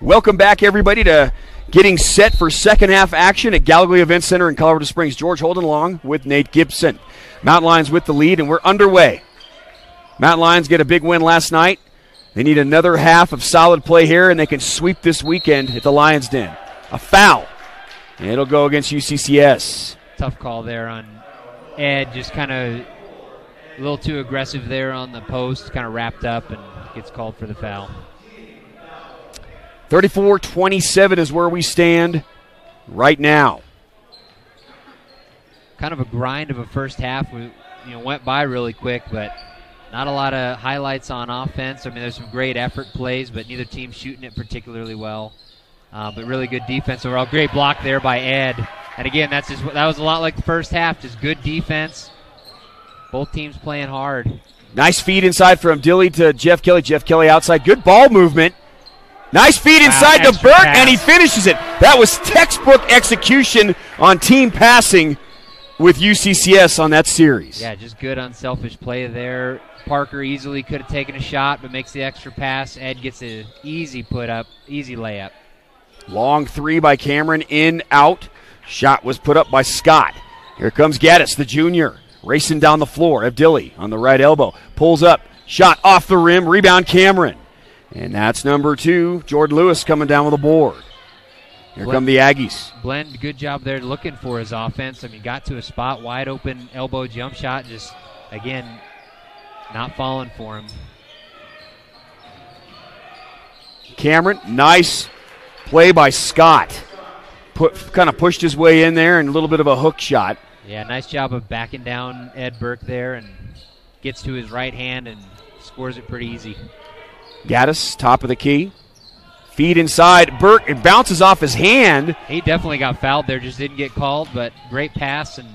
Welcome back, everybody, to getting set for second half action at Gallagher Event Center in Colorado Springs. George Holden along with Nate Gibson. Mountain Lions with the lead, and we're underway. Mountain Lions get a big win last night. They need another half of solid play here, and they can sweep this weekend at the Lions Den. A foul, and it'll go against UCCS. Tough call there on Ed, just kind of a little too aggressive there on the post, kind of wrapped up and gets called for the foul. 34-27 is where we stand right now. Kind of a grind of a first half. We went by really quick, but not a lot of highlights on offense. I mean, there's some great effort plays, but neither team shooting it particularly well. But really good defense overall. Great block there by Ed. And again, that was a lot like the first half, just good defense. Both teams playing hard. Nice feed inside from Dilly to Jeff Kelly. Jeff Kelly outside. Good ball movement. Nice feed inside to Burke, pass. And he finishes it. That was textbook execution on team passing with UCCS on that series. Yeah, just good unselfish play there. Parker easily could have taken a shot, but makes the extra pass. Ed gets an easy put-up, easy layup. Long three by Cameron, in, out. Shot was put up by Scott. Here comes Gaddis, the junior, racing down the floor. Evdilli on the right elbow. Pulls up. Shot off the rim. Rebound Cameron. And that's number 2. Jordan Lewis coming down with a board. Here come the Aggies. Blend, good job there looking for his offense. I mean, got to a spot, wide open elbow jump shot. Just, again, not falling for him. Cameron, nice play by Scott. Kind of pushed his way in there and a little bit of a hook shot. Yeah, nice job of backing down Ed Burke there and gets to his right hand and scores it pretty easy. Gaddis, top of the key. Feed inside. Burke, it bounces off his hand. He definitely got fouled there, just didn't get called, but great pass. And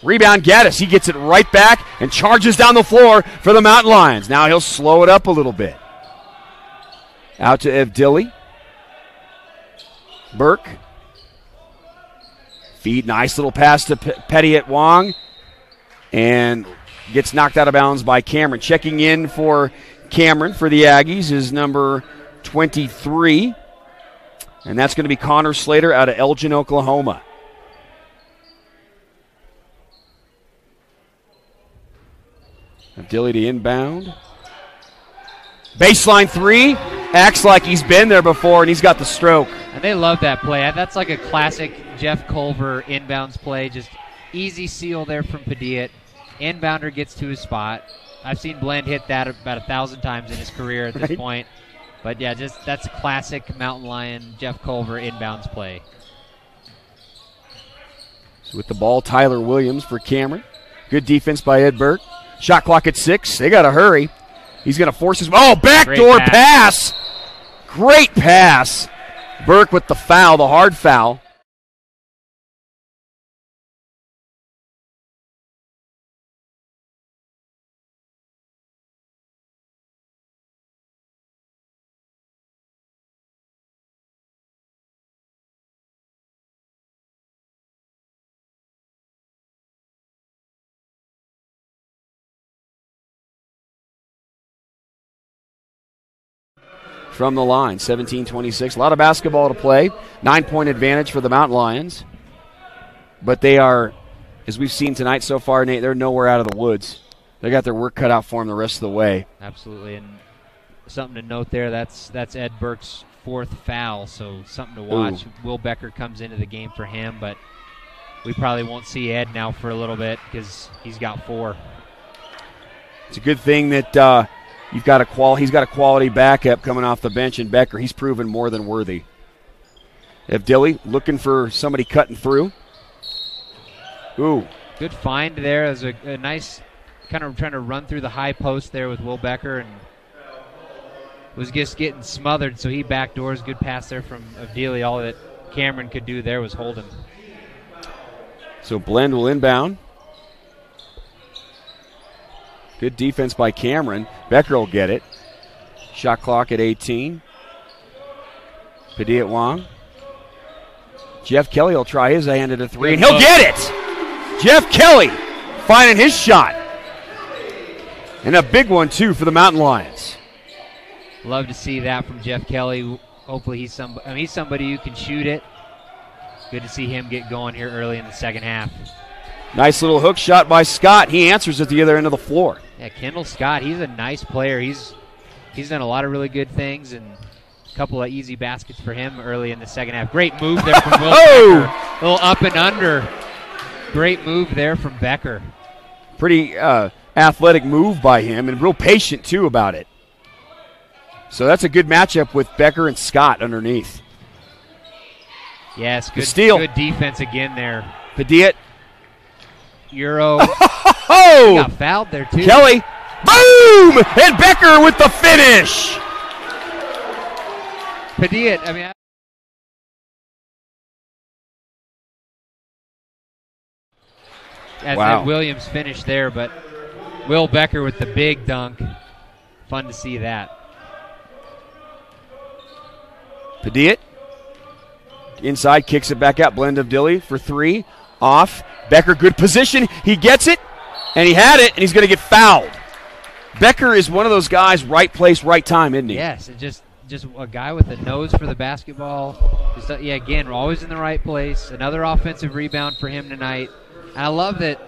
rebound Gaddis. He gets it right back and charges down the floor for the Mountain Lions. Now he'll slow it up a little bit. Out to Evdilli. Burke. Feed, nice little pass to Pettiette Wong. And gets knocked out of bounds by Cameron. Checking in for Cameron for the Aggies is number 23. And that's going to be Connor Slater out of Elgin, Oklahoma. Evdilli to inbound. Baseline 3. Acts like he's been there before, and he's got the stroke. And they love that play. That's like a classic Jeff Culver inbounds play. Just easy seal there from Padilla. Inbounder gets to his spot. I've seen Blend hit that about 1,000 times in his career at this point. But, yeah, just that's a classic Mountain Lion Jeff Culver inbounds play. So with the ball, Tyler Williams for Cameron. Good defense by Ed Burke. Shot clock at 6. They got to hurry. He's going to force his... Oh, backdoor pass. Great pass. Burke with the foul, the hard foul. From the line, 17-26. A lot of basketball to play. 9-point advantage for the Mountain Lions. But they are, as we've seen tonight so far, Nate, they're nowhere out of the woods. They got their work cut out for them the rest of the way. Absolutely. And something to note there, that's Ed Burke's 4th foul, so something to watch. Ooh. Will Becker comes into the game for him, but we probably won't see Ed now for a little bit because he's got 4. It's a good thing that he's got a quality backup coming off the bench in Becker. He's proven more than worthy. Evdilli looking for somebody cutting through. Ooh. Good find there. It was a nice kind of trying to run through the high post there with Will Becker and was just getting smothered, so he backdoors. Good pass there from Evdilli. All that Cameron could do there was hold him. So Blend will inbound. Good defense by Cameron. Becker will get it. Shot clock at 18. Padilla Wong. Jeff Kelly will try his hand at a 3, and he'll get it! Jeff Kelly finding his shot. And a big one, too, for the Mountain Lions. Love to see that from Jeff Kelly. hopefully he's somebody who can shoot it. Good to see him get going here early in the second half. Nice little hook shot by Scott. He answers at the other end of the floor. Yeah, Kendall Scott, he's a nice player. He's done a lot of really good things, and a couple of easy baskets for him early in the second half. Great move there from Will Becker. A little up and under. Great move there from Becker. Pretty athletic move by him, and real patient, too, about it. So that's a good matchup with Becker and Scott underneath. Yes, steal. Good defense again there. Padilla. Euro. Oh! He got fouled there, too. Kelly. Boom! And Becker with the finish. Padilla, I mean, as Williams finished there, but Will Becker with the big dunk. Fun to see that. Padilla. Inside, kicks it back out. Blend of Dilly for three. Off. Becker, good position. He gets it, and he had it, and he's going to get fouled. Becker is one of those guys, right place, right time, isn't he? Yes, just a guy with a nose for the basketball. Again, always in the right place. Another offensive rebound for him tonight. And I love that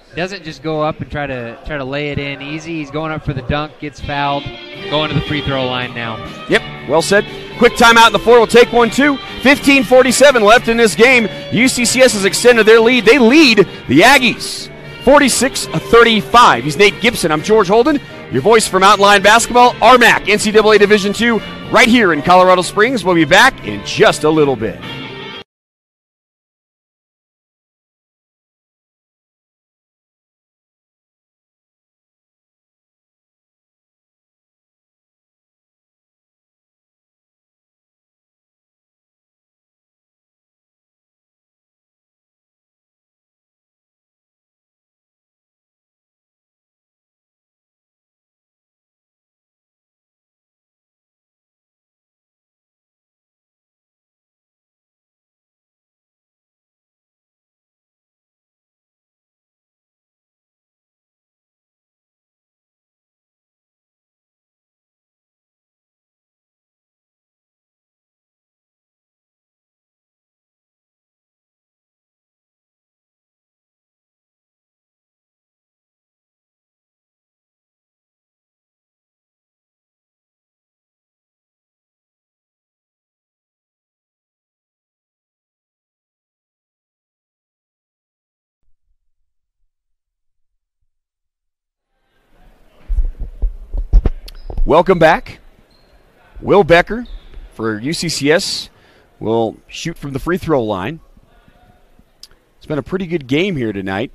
he doesn't just go up and try to lay it in easy. He's going up for the dunk, gets fouled, going to the free throw line now. Yep, well said. Quick timeout in the floor. We'll take one, too. 15:47 left in this game. UCCS has extended their lead. They lead the Aggies 46-35. He's Nate Gibson. I'm George Holden, your voice for Mountain Lion Basketball, RMAC, NCAA Division II, right here in Colorado Springs. We'll be back in just a little bit. Welcome back. Will Becker for UCCS will shoot from the free throw line. It's been a pretty good game here tonight.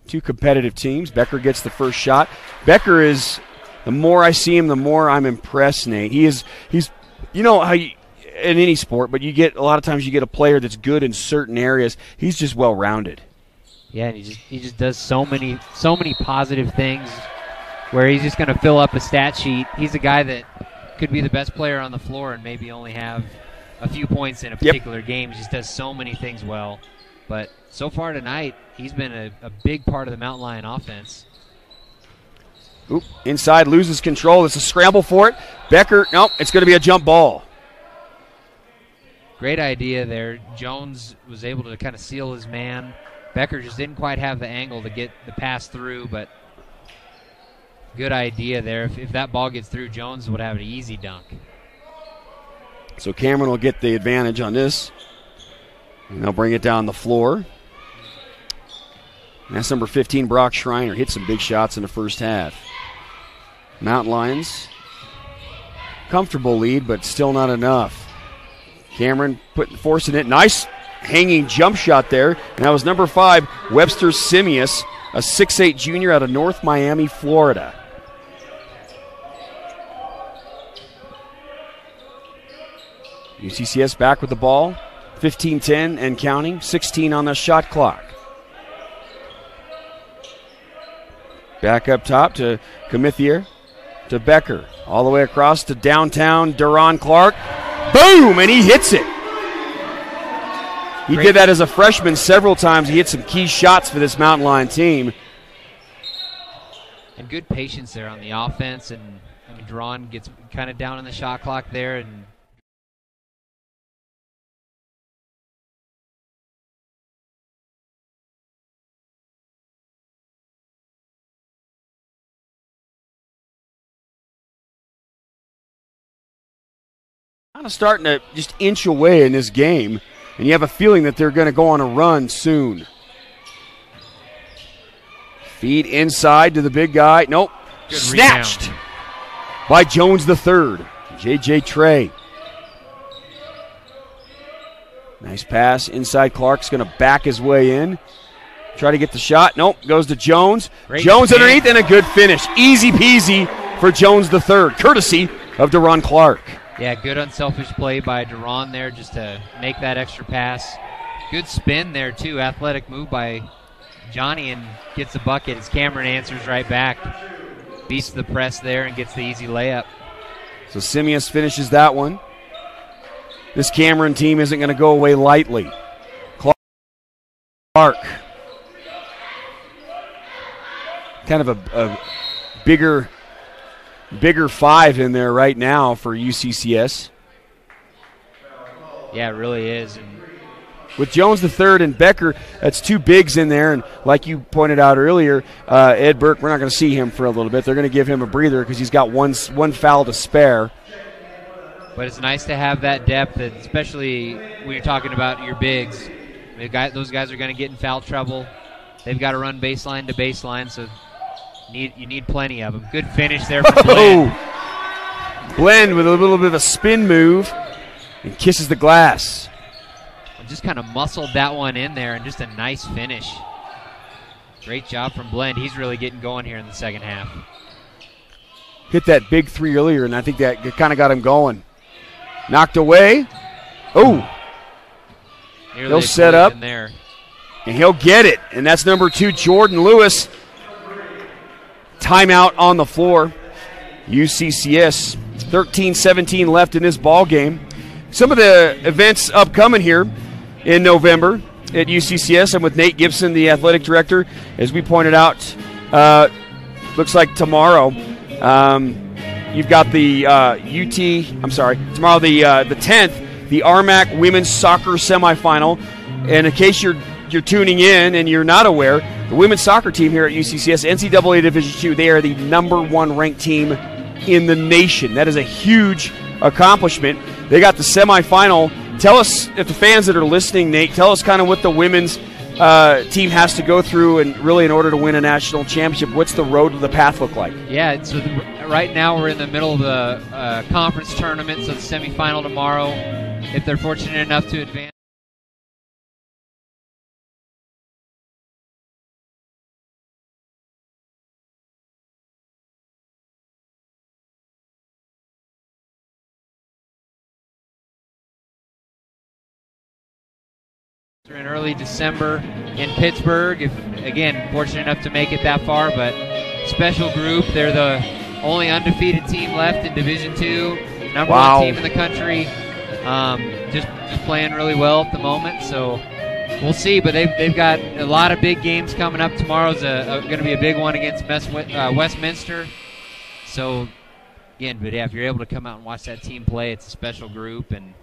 Two competitive teams. Becker gets the first shot. Becker is, the more I see him, the more I'm impressed, Nate. He's you know how you, in any sport, but a lot of times you get a player that's good in certain areas. He's just well-rounded. Yeah, and he just does so many positive things where he's just going to fill up a stat sheet. He's a guy that could be the best player on the floor and maybe only have a few points in a particular game. He just does so many things well. But so far tonight, he's been a big part of the Mountain Lion offense. Oop, inside, loses control. It's a scramble for it. Becker, nope, it's going to be a jump ball. Great idea there. Jones was able to kind of seal his man. Becker just didn't quite have the angle to get the pass through, but good idea there. If that ball gets through, Jones would have an easy dunk. So Cameron will get the advantage on this. And they'll bring it down the floor. And that's number 15, Brock Schreiner. Hit some big shots in the first half. Mountain Lions, comfortable lead, but still not enough. Cameron forcing it. Nice hanging jump shot there. And that was number 5, Webster Simius, a 6'8 junior out of North Miami, Florida. UCCS back with the ball. 15-10 and counting. 16 on the shot clock. Back up top to Camithier, to Becker. All the way across to downtown Duron Clark. Boom! And he hits it. He did that as a freshman several times. He hit some key shots for this Mountain Lion team. And good patience there on the offense. And I mean, Duran gets kind of down in the shot clock there, and kind of starting to just inch away in this game, and you have a feeling that they're going to go on a run soon. Feed inside to the big guy. Nope. Good Snatched rebound by Jones the third. J.J. Trey. Nice pass inside. Clark's going to back his way in. Try to get the shot. Nope. Goes to Jones. Great Jones spin. Underneath and a good finish. Easy peasy for Jones the third, courtesy of Duran Clark. yeah, good unselfish play by Duran there just to make that extra pass. Good spin there, too. Athletic move by Johnny, and gets the bucket as Cameron answers right back. Beats the press there and gets the easy layup. So Simius finishes that one. This Cameron team isn't going to go away lightly. Clark. Kind of a bigger five in there right now for UCCS. Yeah, it really is. And With Jones the third and Becker, that's two bigs in there. And like you pointed out earlier, Ed Burke, we're not going to see him for a little bit. They're going to give him a breather because he's got one foul to spare. But it's nice to have that depth, especially when you're talking about your bigs. Those guys are going to get in foul trouble. They've got to run baseline to baseline, so you need plenty of them. Good finish there from Glenn. Glenn with a little bit of a spin move and kisses the glass. Just kind of muscled that one in there, and just a nice finish. Great job from Blend. He's really getting going here in the second half. Hit that big three earlier, and I think that kind of got him going. Knocked away. Oh. He'll set up, there. And he'll get it. And that's number 2, Jordan Lewis. Timeout on the floor. UCCS, 13-17 left in this ball game. Some of the events upcoming here in November at UCCS. I'm with Nate Gibson, the athletic director. As we pointed out, looks like tomorrow you've got the tomorrow the 10th, the RMAC women's soccer semifinal. And in case you're tuning in and you're not aware, the women's soccer team here at UCCS, NCAA Division II, they are the number 1 ranked team in the nation. That is a huge accomplishment. They got the semifinal. Tell us, if the fans that are listening, Nate, tell us kind of what the women's team has to go through, and really in order to win a national championship, what's the road to the path look like? Yeah, so right now we're in the middle of the conference tournament, so the semifinal tomorrow. If they're fortunate enough to advance. In early December in Pittsburgh, if again fortunate enough to make it that far. But special group, they're the only undefeated team left in Division II, number 1 team in the country, just playing really well at the moment. So we'll see, but they've got a lot of big games coming up. Tomorrow's going to be a big one against Westminster. So again, but yeah, if you're able to come out and watch that team play, it's a special group, and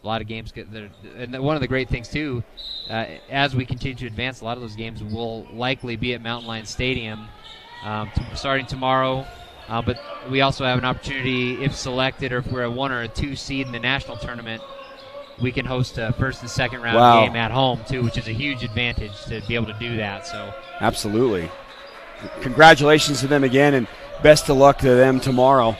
a lot of games get there. And one of the great things, too, as we continue to advance, a lot of those games will likely be at Mountain Lion Stadium starting tomorrow. But we also have an opportunity, if selected, or if we're a 1 or a 2 seed in the national tournament, we can host a first and second round game at home, too, which is a huge advantage to be able to do that. So absolutely. Congratulations to them again, and best of luck to them tomorrow,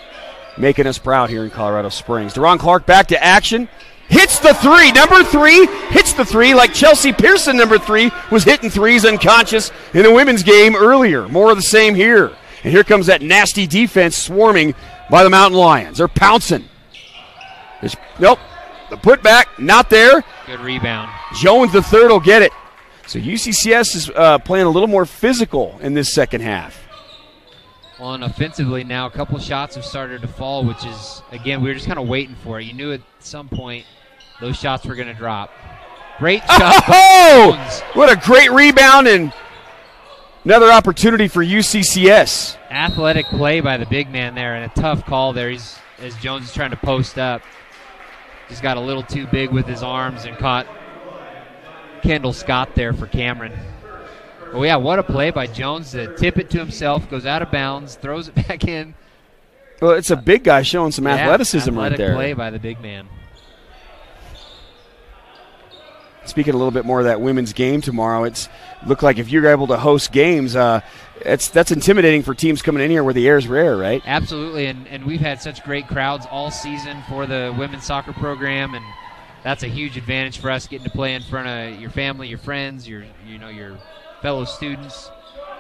making us proud here in Colorado Springs. Duran Clark back to action. Hits the three. Number 3 hits the three like Chelsea Pearson, number 3, was hitting threes unconscious in the women's game earlier. More of the same here. And here comes that nasty defense swarming by the Mountain Lions. They're pouncing. Nope. The putback, not there. Good rebound. Jones the third will get it. So UCCS is playing a little more physical in this second half. Well, and offensively now, a couple of shots have started to fall, which is, again, we were just kind of waiting for it. You knew at some point those shots were going to drop. Great shot. Oh! What a great rebound, and Another opportunity for UCCS. Athletic play by the big man there, and a tough call there. As Jones is trying to post up. Just got a little too big with his arms and caught Kendall Scott there for Cameron. Oh, yeah, what a play by Jones to tip it to himself, goes out of bounds, throws it back in. Well, it's a big guy showing some athleticism right there. Athletic play by the big man. Speaking a little bit more of that women's game tomorrow, it's look like if you're able to host games, that's intimidating for teams coming in here where the air is rare, right? Absolutely, and we've had such great crowds all season for the women's soccer program, and that's a huge advantage for us, getting to play in front of your family, your friends, your fellow students.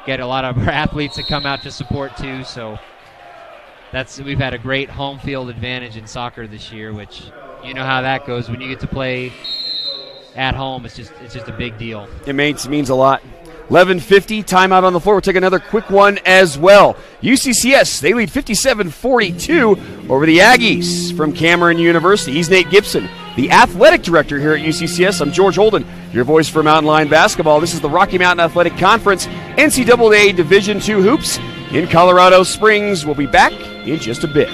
Get a lot of our athletes that come out to support too, so we've had a great home field advantage in soccer this year, which you know how that goes when you get to play at home. It's just a big deal. It means a lot. 11:50, timeout on the floor. We'll take another quick one as well. UCCS, they lead 57-42 over the Aggies from Cameron University. He's Nate Gibson, the athletic director here at UCCS. I'm George Holden, your voice for Mountain Lion basketball. This is the Rocky Mountain Athletic Conference NCAA Division II Hoops in Colorado Springs. We'll be back in just a bit.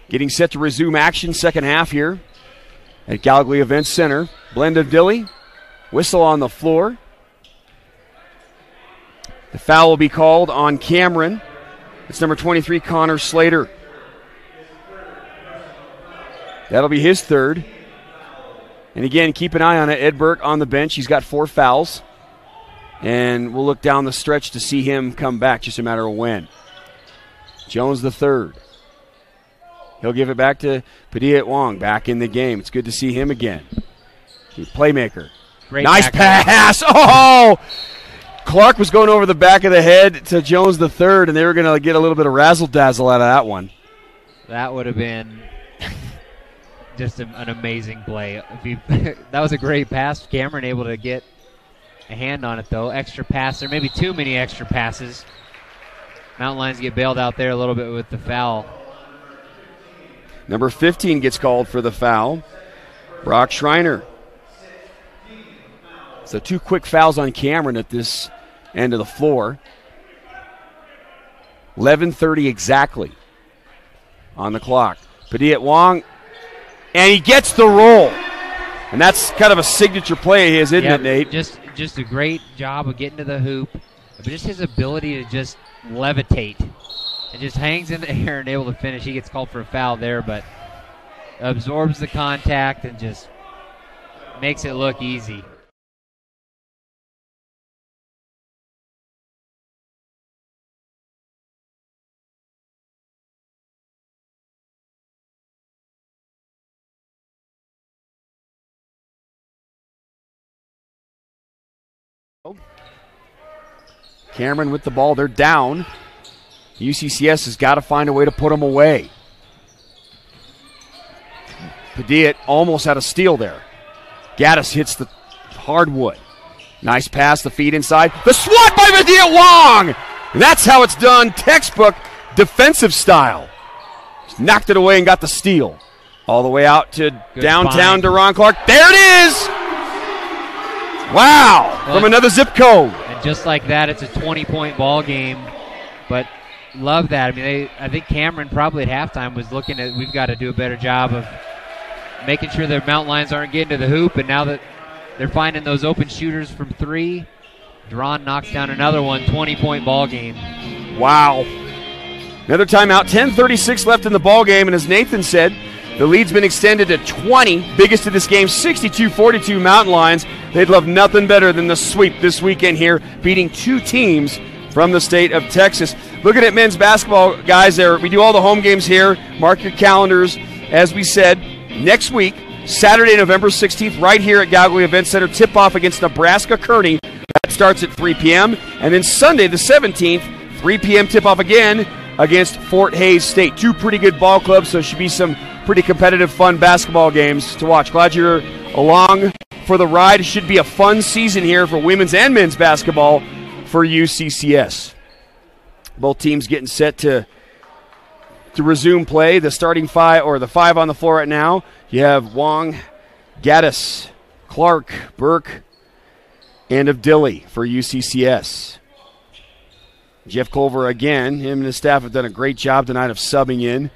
Getting set to resume action, second half here at Gallagher Events Center. Blend of Dilly, whistle on the floor. The foul will be called on Cameron. It's number 23, Connor Slater. That'll be his third. And again, keep an eye on it. Ed Burke on the bench. He's got 4 fouls. And we'll look down the stretch to see him come back, just a matter of when. Jones the third. He'll give it back to Padilla Wong, back in the game. It's good to see him again. Playmaker. Great nice pass. Oh! Clark was going over the back of the head to Jones the third, and they were going to get a little bit of razzle-dazzle out of that one. That would have been just an amazing play. That was a great pass. Cameron able to get a hand on it, though. Extra pass. There may be too many extra passes. Mountain Lions get bailed out there a little bit with the foul. Number 15 gets called for the foul. Brock Schreiner. So 2 quick fouls on Cameron at this end of the floor. 11:30 exactly on the clock. Padilla Wong, and he gets the roll. And that's kind of a signature play of his, isn't it, Nate? Just a great job of getting to the hoop. But just his ability to just levitate. And just hangs in the air and able to finish. He gets called for a foul there, but absorbs the contact and just makes it look easy. Cameron with the ball. They're down. UCCS has got to find a way to put them away. Padilla almost had a steal there. Gaddis hits the hardwood. Nice pass, the feed inside. The swat by Padilla Wong! And that's how it's done, textbook defensive style. Just knocked it away and got the steal. All the way out to downtown to Ron Clark. There it is! Wow, from another zip code. And just like that, it's a 20-point ball game. But love that. I mean, I think Cameron probably at halftime was looking at, we've got to do a better job of making sure their Mountain Lions aren't getting to the hoop. And now that they're finding those open shooters from three, Dron knocks down another one, 20-point ball game. Wow. Another timeout, 10:36 left in the ball game, and as Nathan said, the lead's been extended to 20. Biggest of this game, 62-42 Mountain Lions. They'd love nothing better than the sweep this weekend here, beating two teams from the state of Texas. Looking at men's basketball, guys, we do all the home games here. Mark your calendars. As we said, next week, Saturday, November 16th, right here at Gallagher Event Center, tip-off against Nebraska-Kearney. That starts at 3 p.m. And then Sunday, the 17th, 3 p.m. tip-off again against Fort Hays State. Two pretty good ball clubs, so it should be some pretty competitive, fun basketball games to watch. Glad you're along for the ride. It should be a fun season here for women's and men's basketball for UCCS. Both teams getting set to resume play. The starting five, or the five on the floor right now, you have Wong, Gaddis, Clark, Burke, and Abdilli for UCCS. Jeff Culver again, him and his staff have done a great job tonight of subbing in,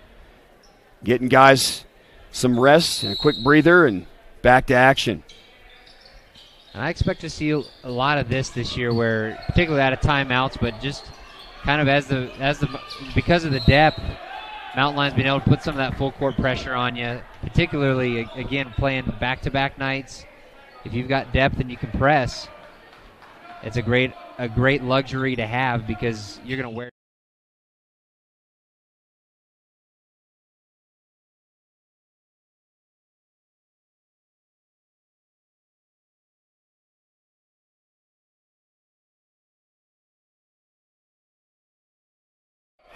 getting guys some rest and a quick breather and back to action. And I expect to see a lot of this year, where particularly out of timeouts, but just kind of because of the depth, Mountain Lions being able to put some of that full court pressure on you, particularly again playing back-to-back nights. If you've got depth and you can press, it's a great luxury to have, because you're going to wear.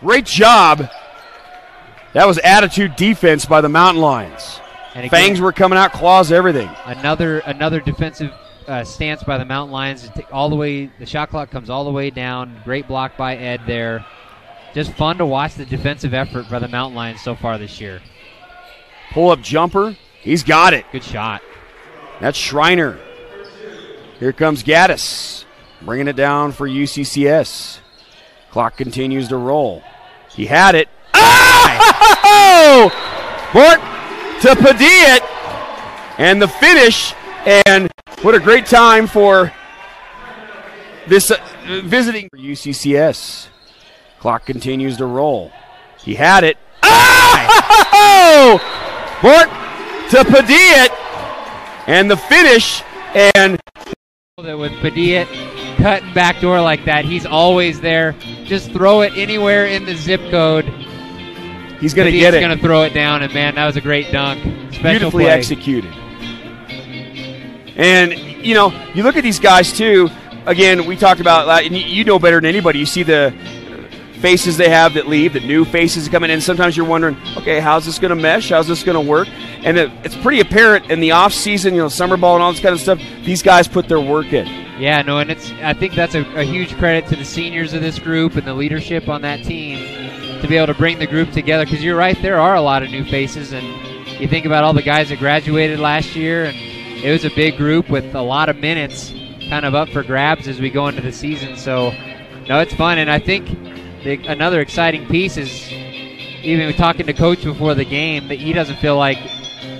Great job. That was attitude defense by the Mountain Lions. And again, fangs were coming out, claws, everything. Another defensive stance by the Mountain Lions. All the way, the shot clock comes all the way down. Great block by Ed there. Just fun to watch the defensive effort by the Mountain Lions so far this year. Pull-up jumper. He's got it. Good shot. That's Schreiner. Here comes Gaddis, bringing it down for UCCS. Clock continues to roll. He had it. Oh! Bort to Padilla. And the finish. And what a great time for this visiting for UCCS. Clock continues to roll. He had it. Oh! Bort to Padilla. And the finish. And with Padilla cutting back door like that, he's always there. Just throw it anywhere in the zip code. He's going to get it. He's going to throw it down, and man, that was a great dunk. Beautifully executed. And, you know, you look at these guys, too. Again, we talked about, and you know better than anybody, you see the faces they have that leave, the new faces coming in. Sometimes you're wondering, okay, how's this going to mesh? How's this going to work? And it's pretty apparent in the off-season, you know, summer ball and all this kind of stuff, these guys put their work in. Yeah, no, and I think that's a huge credit to the seniors of this group and the leadership on that team to be able to bring the group together, because you're right, there are a lot of new faces, and you think about all the guys that graduated last year, and it was a big group with a lot of minutes kind of up for grabs as we go into the season. So, no, it's fun, and I think another exciting piece is, even talking to Coach before the game, that he doesn't feel like,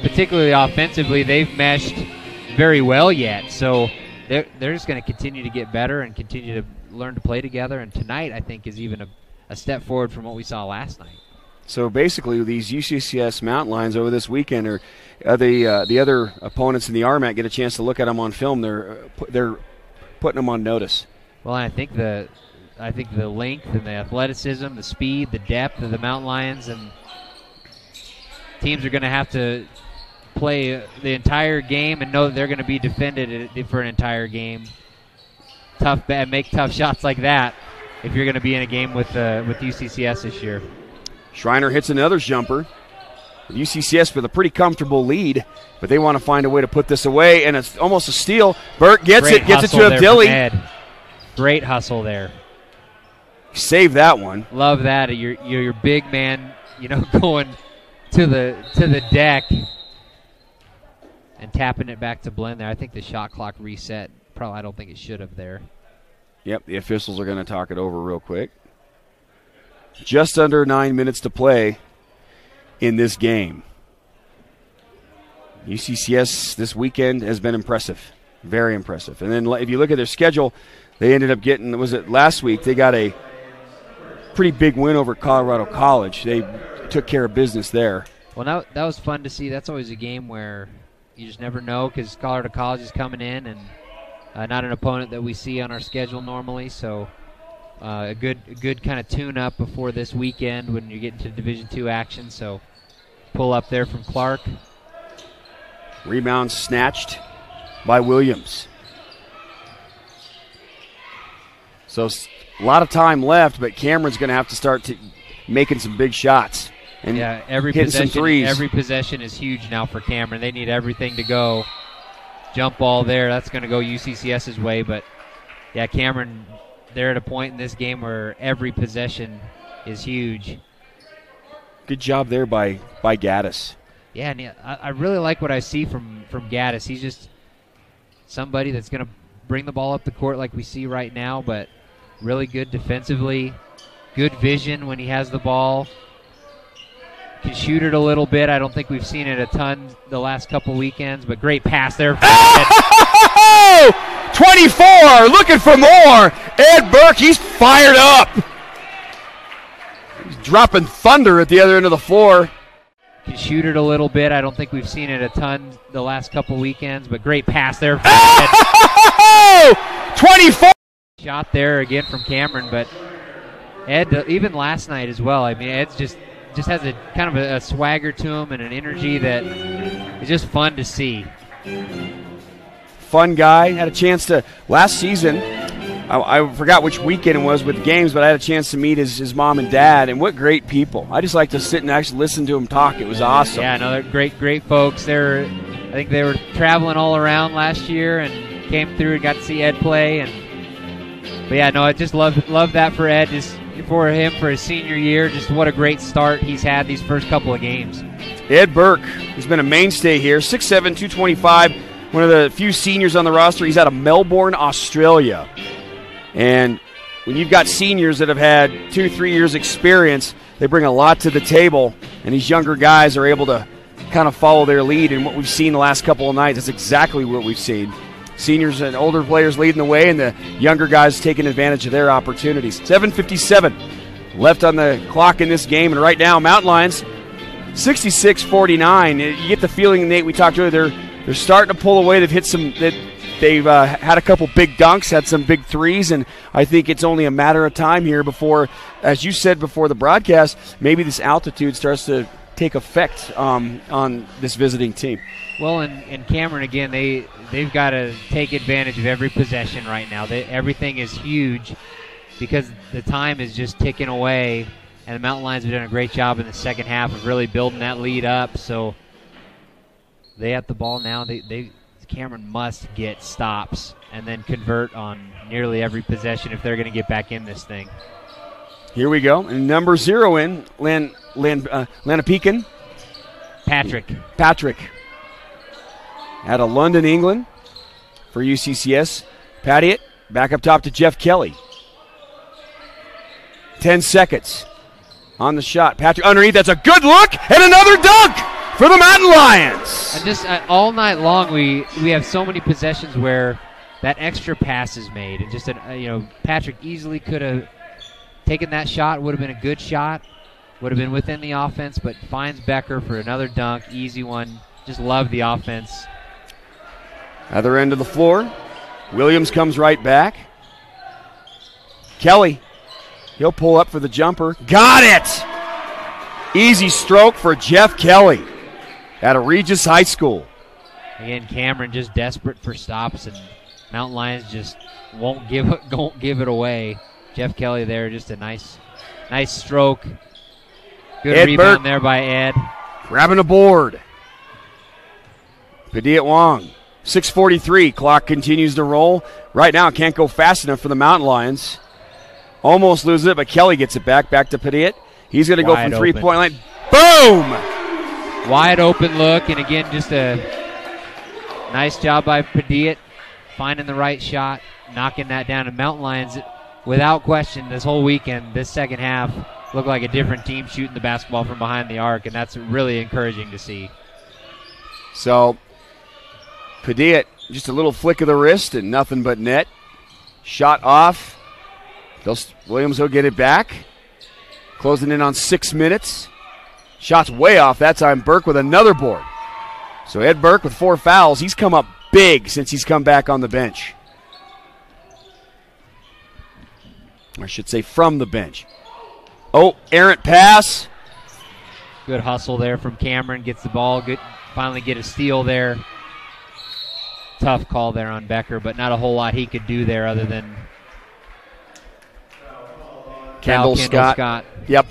particularly offensively, they've meshed very well yet. So they're just going to continue to get better and continue to learn to play together. And tonight, I think, is even a step forward from what we saw last night. So basically, these UCCS Mountain Lions over this weekend are the other opponents in the RMAC get a chance to look at them on film. They're putting them on notice. Well, I think the length and the athleticism, the speed, the depth of the Mountain Lions, and teams are going to have to play the entire game and know that they're going to be defended for an entire game. Make tough shots like that if you're going to be in a game with UCCS this year. Schreiner hits another jumper. UCCS with a pretty comfortable lead, but they want to find a way to put this away, and it's almost a steal. Burt gets it to Abdilli. Great hustle there. Save that one. Love that. Your big man, going to the deck and tapping it back to Blend there. I think the shot clock reset I don't think it should have there. Yep, the officials are going to talk it over real quick. Just under 9 minutes to play in this game. UCCS this weekend has been impressive, very impressive. And then if you look at their schedule, they ended up getting, was it last week, they got a pretty big win over Colorado College. They took care of business there. Well, that was fun to see. That's always a game where you just never know because Colorado College is coming in and not an opponent that we see on our schedule normally. So a good kind of tune-up before this weekend when you get into Division II action. So pull up there from Clark. Rebound snatched by Williams. So a lot of time left, but Cameron's going to have to start making some big shots. And every possession is huge now for Cameron. They need everything to go. Jump ball there, that's going to go UCCS's way. But, yeah, Cameron, they're at a point in this game where every possession is huge. Good job there by Gaddis. Yeah, and I really like what I see from Gaddis. He's just somebody that's going to bring the ball up the court like we see right now, but really good defensively, good vision when he has the ball. Can shoot it a little bit. I don't think we've seen it a ton the last couple weekends, but great pass there. 24, looking for more. Ed Burke, he's fired up. He's dropping thunder at the other end of the floor. Can shoot it a little bit. I don't think we've seen it a ton the last couple weekends, but great pass there. 24. Shot there again from Cameron, but Ed, even last night as well, I mean, Ed's just has a kind of a swagger to him and an energy that is just fun to see. Fun guy. Had a chance to, last season, I forgot which weekend it was with the games, but I had a chance to meet his mom and dad, and what great people. I just like to sit and actually listen to them talk. It was awesome. Yeah, no, they're great folks. I think they were traveling all around last year and came through and got to see Ed play. But yeah, no, I just love that for Ed, just for him for his senior year. Just what a great start he's had these first couple of games. Ed Burke, he's been a mainstay here, 6'7", 225, one of the few seniors on the roster. He's out of Melbourne, Australia. And when you've got seniors that have had 2-3 years experience, they bring a lot to the table, and these younger guys are able to kind of follow their lead. And what we've seen the last couple of nights is exactly what we've seen. Seniors and older players leading the way, and the younger guys taking advantage of their opportunities. 7:57 left on the clock in this game, and right now, Mountain Lions, 66-49. You get the feeling, Nate, we talked earlier, they're starting to pull away. They've hit some. They've had a couple big dunks, had some big threes, and I think it's only a matter of time here before, as you said before the broadcast, maybe this altitude starts to take effect on this visiting team. Well, and Cameron, again, they've got to take advantage of every possession right now. Everything is huge because the time is just ticking away, and the Mountain Lions have done a great job in the second half of really building that lead up. So they have the ball now. Cameron must get stops and then convert on nearly every possession if they're going to get back in this thing. Here we go. And number 0 in, Lanapecan. Patrick. Out of London, England for UCCS. Patty it. Back up top to Jeff Kelly. 10 seconds on the shot. Patrick underneath. That's a good look and another dunk for the Mountain Lions. And just all night long, we have so many possessions where that extra pass is made, and just Patrick easily could have taken that shot. Would have been a good shot. Would have been within the offense, but finds Becker for another dunk, easy one. Just love the offense. Other end of the floor, Williams comes right back. Kelly, he'll pull up for the jumper. Got it! Easy stroke for Jeff Kelly out of Regis High School. Again, Cameron just desperate for stops, and Mountain Lions just won't give it away. Jeff Kelly there, just a nice stroke. Good Ed rebound Burke there by Ed. Grabbing a board. Padiat Wong. 6:43. Clock continues to roll. Right now, can't go fast enough for the Mountain Lions. Almost loses it, but Kelly gets it back to Padiat. He's going to go from three-point line. Boom! Wide open look, and again, just a nice job by Padiat. finding the right shot, knocking that down. And Mountain Lions, without question, this whole weekend, this second half, looked like a different team shooting the basketball from behind the arc, and that's really encouraging to see. So, Padilla, just a little flick of the wrist and nothing but net. Shot off. Williams will get it back. Closing in on 6 minutes. Shot's way off that time. Burke with another board. So Ed Burke with 4 fouls. He's come up big since he's come back on the bench. I should say from the bench. Oh, errant pass. Good hustle there from Cameron. Gets the ball. Good. Finally get a steal there. Tough call there on Becker, but not a whole lot he could do there other than Kendall Scott. Yep.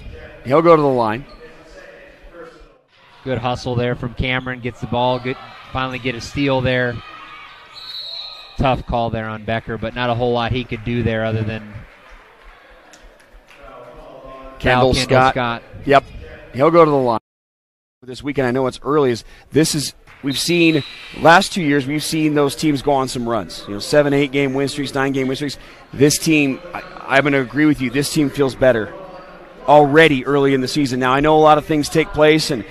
He'll go to the line. Good hustle there from Cameron. Gets the ball. Good. Finally get a steal there. Tough call there on Becker, but not a whole lot he could do there other than Kendall Scott. Yep. He'll go to the line. This weekend, I know it's early. We've seen last 2 years, we've seen those teams go on some runs. 7, 8 game win streaks, 9 game win streaks. This team, I'm going to agree with you, this team feels better already early in the season. Now, I know a lot of things take place, and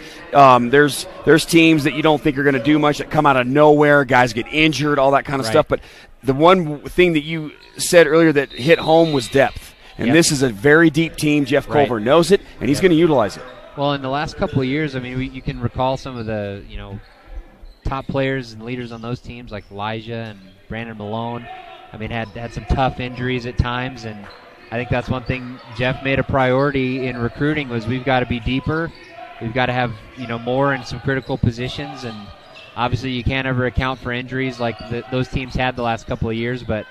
there's teams that you don't think are going to do much that come out of nowhere. Guys get injured, all that kind of stuff. But the one thing that you said earlier that hit home was depth. And this is a very deep team. Jeff Culver knows it, and he's going to utilize it. Well, in the last couple of years, I mean, you can recall some of the, top players and leaders on those teams like Elijah and Brandon Malone. I mean, had some tough injuries at times, and I think that's one thing Jeff made a priority in recruiting was we've got to be deeper. We've got to have, more in some critical positions, and obviously you can't ever account for injuries like those teams had the last couple of years, but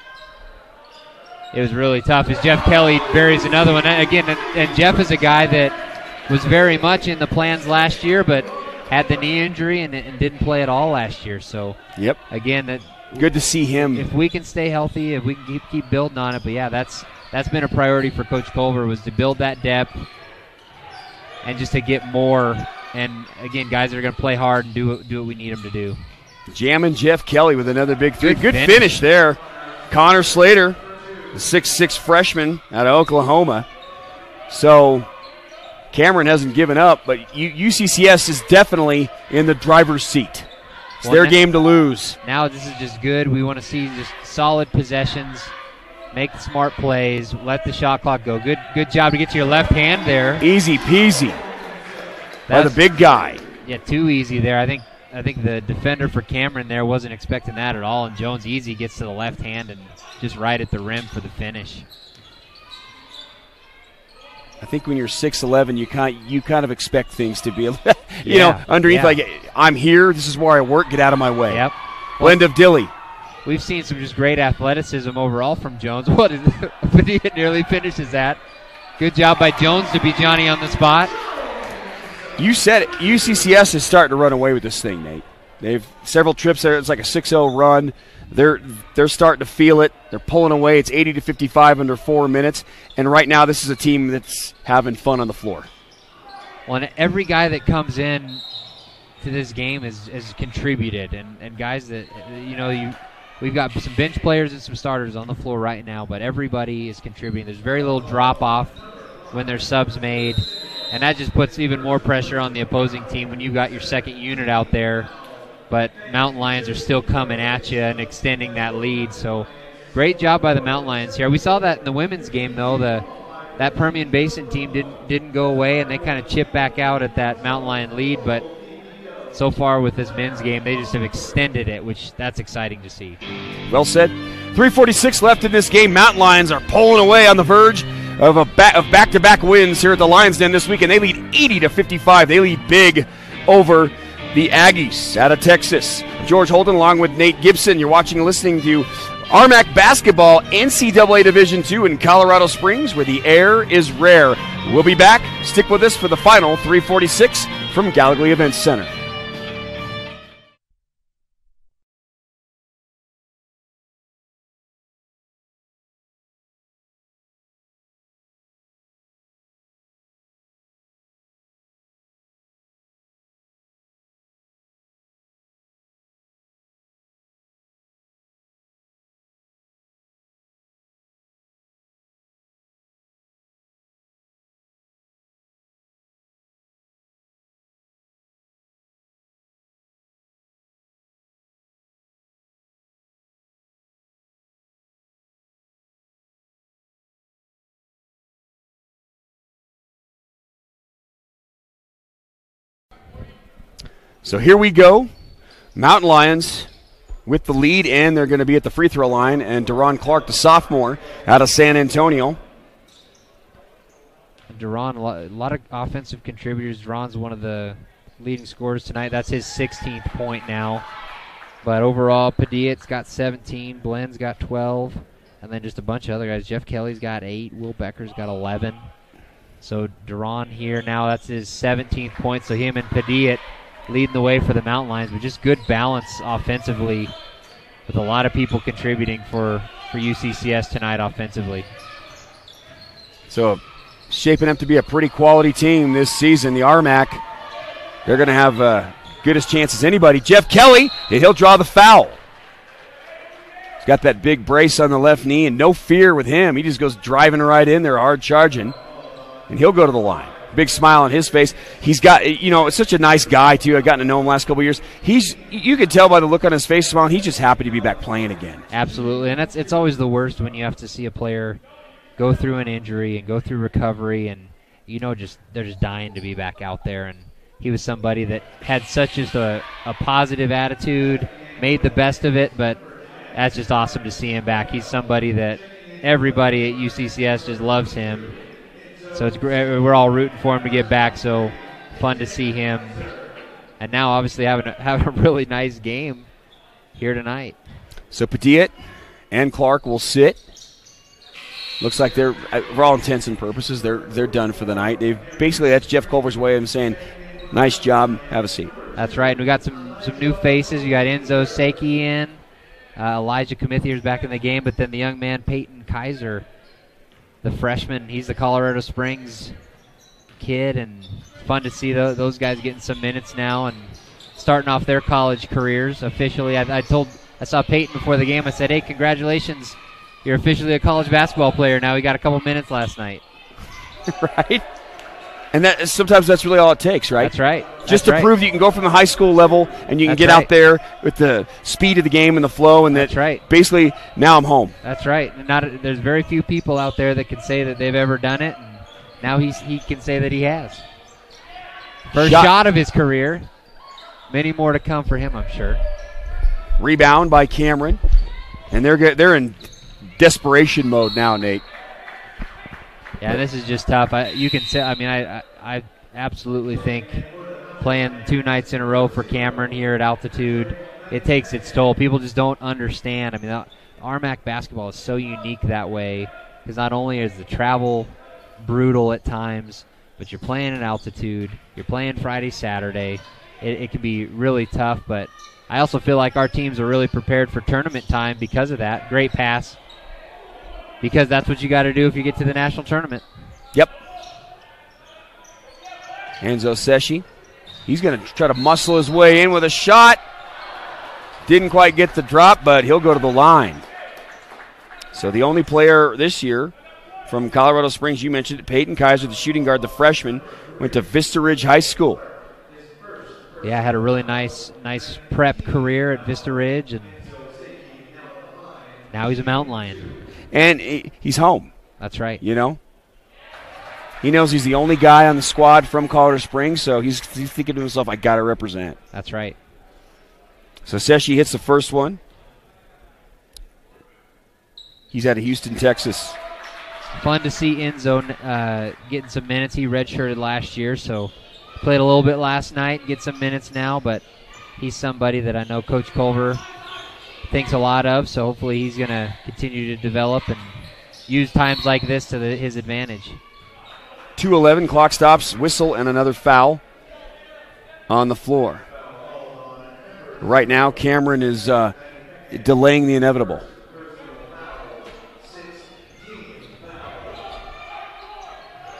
it was really tough as Jeff Kelly buries another one. Again, and Jeff is a guy that was very much in the plans last year, but had the knee injury and didn't play at all last year. So, again, good to see him. If we can stay healthy, if we can keep building on it. But, that's been a priority for Coach Culver was to build that depth and just to get more. And, again, guys that are going to play hard and do what we need them to do. Jamming Jeff Kelly with another big three. Good finish there. Connor Slater, the 6'6 freshman out of Oklahoma. So Cameron hasn't given up, but UCCS is definitely in the driver's seat. It's their game to lose. Now this is just good. We want to see just solid possessions, make smart plays, let the shot clock go. Good job to get to your left hand there. Easy peasy by the big guy. Yeah, too easy there. I think the defender for Cameron there wasn't expecting that at all, and Jones easy gets to the left hand and just right at the rim for the finish. I think when you're 6'11", you kind of expect things to be, underneath. Like, I'm here. This is where I work. Get out of my way. Yep. Blend of Dilly. We've seen some just great athleticism overall from Jones. What is he nearly finishes that? Good job by Jones to be Johnny on the spot. You said it. UCCS is starting to run away with this thing, Nate. They've several trips there. It's like a 6-0 run. They're starting to feel it. They're pulling away. It's 80-55 under 4 minutes. And right now, this is a team that's having fun on the floor. Well, and every guy that comes in to this game has contributed. And guys that, we've got some bench players and some starters on the floor right now, but everybody is contributing. There's very little drop-off when there's subs made. And that just puts even more pressure on the opposing team when you've got your second unit out there. But Mountain Lions are still coming at you and extending that lead. So great job by the Mountain Lions here. We saw that in the women's game, though. That Permian Basin team didn't go away, and they kind of chipped back out at that Mountain Lion lead. But so far with this men's game, they just have extended it, which that's exciting to see. Well said. 3:46 left in this game. Mountain Lions are pulling away on the verge of back-to-back wins here at the Lions Den this week, and they lead 80-55. They lead big over the Aggies out of Texas. George Holden along with Nate Gibson. You're watching and listening to RMAC Basketball NCAA Division II in Colorado Springs, where the air is rare. We'll be back. Stick with us for the final 3:46 from Gallagher Events Center. So here we go. Mountain Lions with the lead, and they're going to be at the free throw line. And Deron Clark, the sophomore out of San Antonio. Deron, a lot of offensive contributors. Deron's one of the leading scorers tonight. That's his 16th point now. But overall, Padilla's got 17, Blenn's got 12, and then just a bunch of other guys. Jeff Kelly's got 8, Will Becker's got 11. So Deron here now, that's his 17th point. So him and Padilla leading the way for the Mountain Lions, but just good balance offensively with a lot of people contributing for UCCS tonight offensively. So shaping up to be a pretty quality team this season. The RMAC, they're going to have good as chance as anybody. Jeff Kelly, and he'll draw the foul. He's got that big brace on the left knee, and no fear with him. He just goes driving right in there, hard charging, and he'll go to the line. Big smile on his face. He's got, it's such a nice guy, too. I've gotten to know him the last couple of years. You can tell by the look on his face, smiling, he's just happy to be back playing again. Absolutely, and it's always the worst when you have to see a player go through an injury and go through recovery, and they're just dying to be back out there. And he was somebody that had such just a positive attitude, made the best of it, but that's just awesome to see him back. He's somebody that everybody at UCCS just loves him. So it's great. We're all rooting for him to get back, so fun to see him. And now obviously having a really nice game here tonight. So Padilla and Clark will sit. Looks like they're, for all intents and purposes, they're done for the night. That's Jeff Culver's way of saying, nice job, have a seat. That's right. And we got some new faces. We got Enzo Seiki in. Elijah Comithier's back in the game, but then the young man Peyton Kaiser, the freshman, he's the Colorado Springs kid, and fun to see those guys getting some minutes now and starting off their college careers officially. I saw Peyton before the game. I said, hey, congratulations. You're officially a college basketball player now. We got a couple minutes last night. Right? And sometimes that's really all it takes, right? That's right. Just to prove that you can go from the high school level and you can get out there with the speed of the game and the flow, and that's right. Basically, now I'm home. That's right. And there's very few people out there that can say that they've ever done it, and now he can say that he has. First shot of his career. Many more to come for him, I'm sure. Rebound by Cameron, and they're in desperation mode now, Nate. Yeah, this is just tough. You can say. I mean, I absolutely think playing 2 nights in a row for Cameron here at altitude, it takes its toll. People just don't understand. I mean, RMAC basketball is so unique that way because not only is the travel brutal at times, but you're playing at altitude. You're playing Friday, Saturday. It can be really tough, but I also feel like our teams are really prepared for tournament time because of that. Great pass. Because that's what you got to do if you get to the national tournament. Yep. Enzo Seshi. He's going to try to muscle his way in with a shot. Didn't quite get the drop, but he'll go to the line. So the only player this year from Colorado Springs, you mentioned it, Peyton Kaiser, the shooting guard, the freshman, went to Vista Ridge High School. Yeah, had a really nice prep career at Vista Ridge, and now he's a Mountain Lion. And he's home. That's right. He knows he's the only guy on the squad from Colorado Springs, so he's thinking to himself, I got to represent. That's right. So Seshi hits the first one. He's out of Houston, Texas. Fun to see Enzo getting some minutes. He redshirted last year, so played a little bit last night, get some minutes now, but he's somebody that I know Coach Culver thinks a lot of, so hopefully he's going to continue to develop and use times like this to his advantage. 2:11, clock stops, whistle, and another foul on the floor. Right now, Cameron is delaying the inevitable.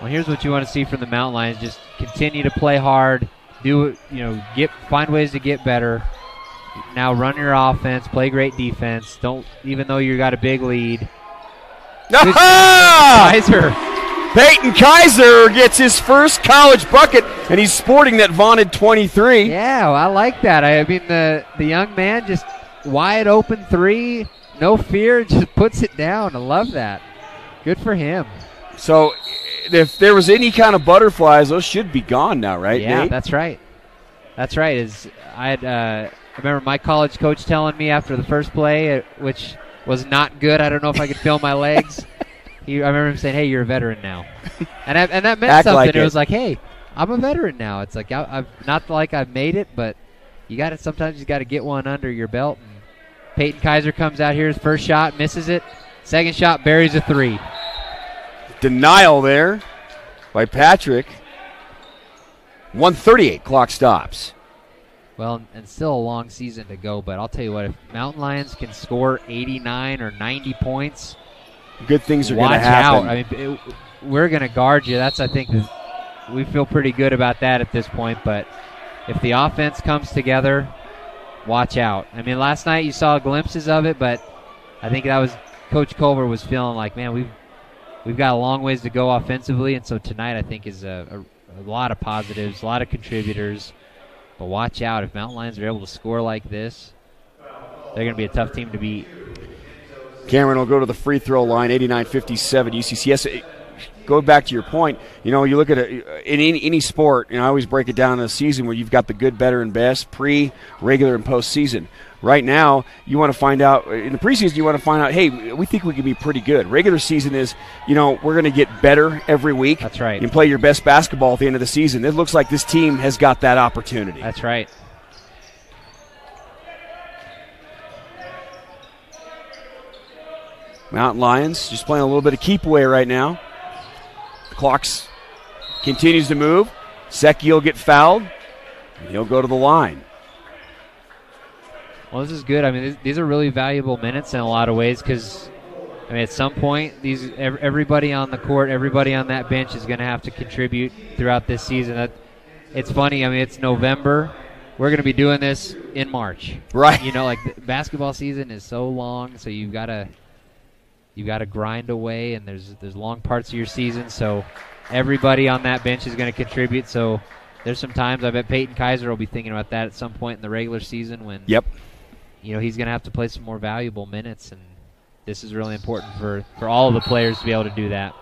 Well, here's what you want to see from the Mountain Lions: just continue to play hard, find ways to get better. Now run your offense, play great defense. Even though you got a big lead. Kaiser. Peyton Kaiser gets his first college bucket, and he's sporting that vaunted 23. Yeah, well, I like that. I mean, the young man just wide open three, no fear, just puts it down. I love that. Good for him. So if there was any kind of butterflies, those should be gone now, right, Yeah, Nate? That's right. That's right. I remember my college coach telling me after the first play, which was not good. I don't know if I could feel my legs. I remember him saying, "Hey, you're a veteran now," and that meant Act something. like it was like, "Hey, I'm a veteran now." It's like I've not like I've made it, but sometimes you got to get one under your belt. And Peyton Kaiser comes out here. His first shot misses it. Second shot buries a 3. Denial there by Patrick. 1:38 clock stops. Well, and still a long season to go, but I'll tell you what, if Mountain Lions can score 89 or 90 points, good things are going to happen. Watch out. I mean, we're going to guard you. I think we feel pretty good about that at this point, but if the offense comes together, watch out. I mean, last night you saw glimpses of it, but I think that was Coach Culver was feeling like, man, we've got a long ways to go offensively, and so tonight I think is a lot of positives, a lot of contributors. But watch out. If Mountain Lions are able to score like this, they're going to be a tough team to beat. Cameron will go to the free throw line, 89-57 UCCS. Go back to your point. You know, you look at it in any sport, and I always break it down in a season where you've got the good, better, and best, pre, regular, and postseason. Right now, you want to find out, in the preseason, you want to find out, hey, we think we can be pretty good. Regular season is, you know, we're going to get better every week. That's right. And play your best basketball at the end of the season. It looks like this team has got that opportunity. That's right. Mountain Lions just playing a little bit of keep away right now. The clock continues to move. Secchi will get fouled. And he'll go to the line. Well, this is good. I mean, these are really valuable minutes in a lot of ways because, I mean, at some point, everybody on the court, everybody on that bench is going to have to contribute throughout this season. It's funny. I mean, it's November. We're going to be doing this in March. Right. You know, like the basketball season is so long, so you've got to grind away, and there's long parts of your season, so everybody on that bench is going to contribute. So there's some times I bet Peyton Kaiser will be thinking about that at some point in the regular season when you know, he's going to have to play some more valuable minutes, and this is really important for all of the players to be able to do that.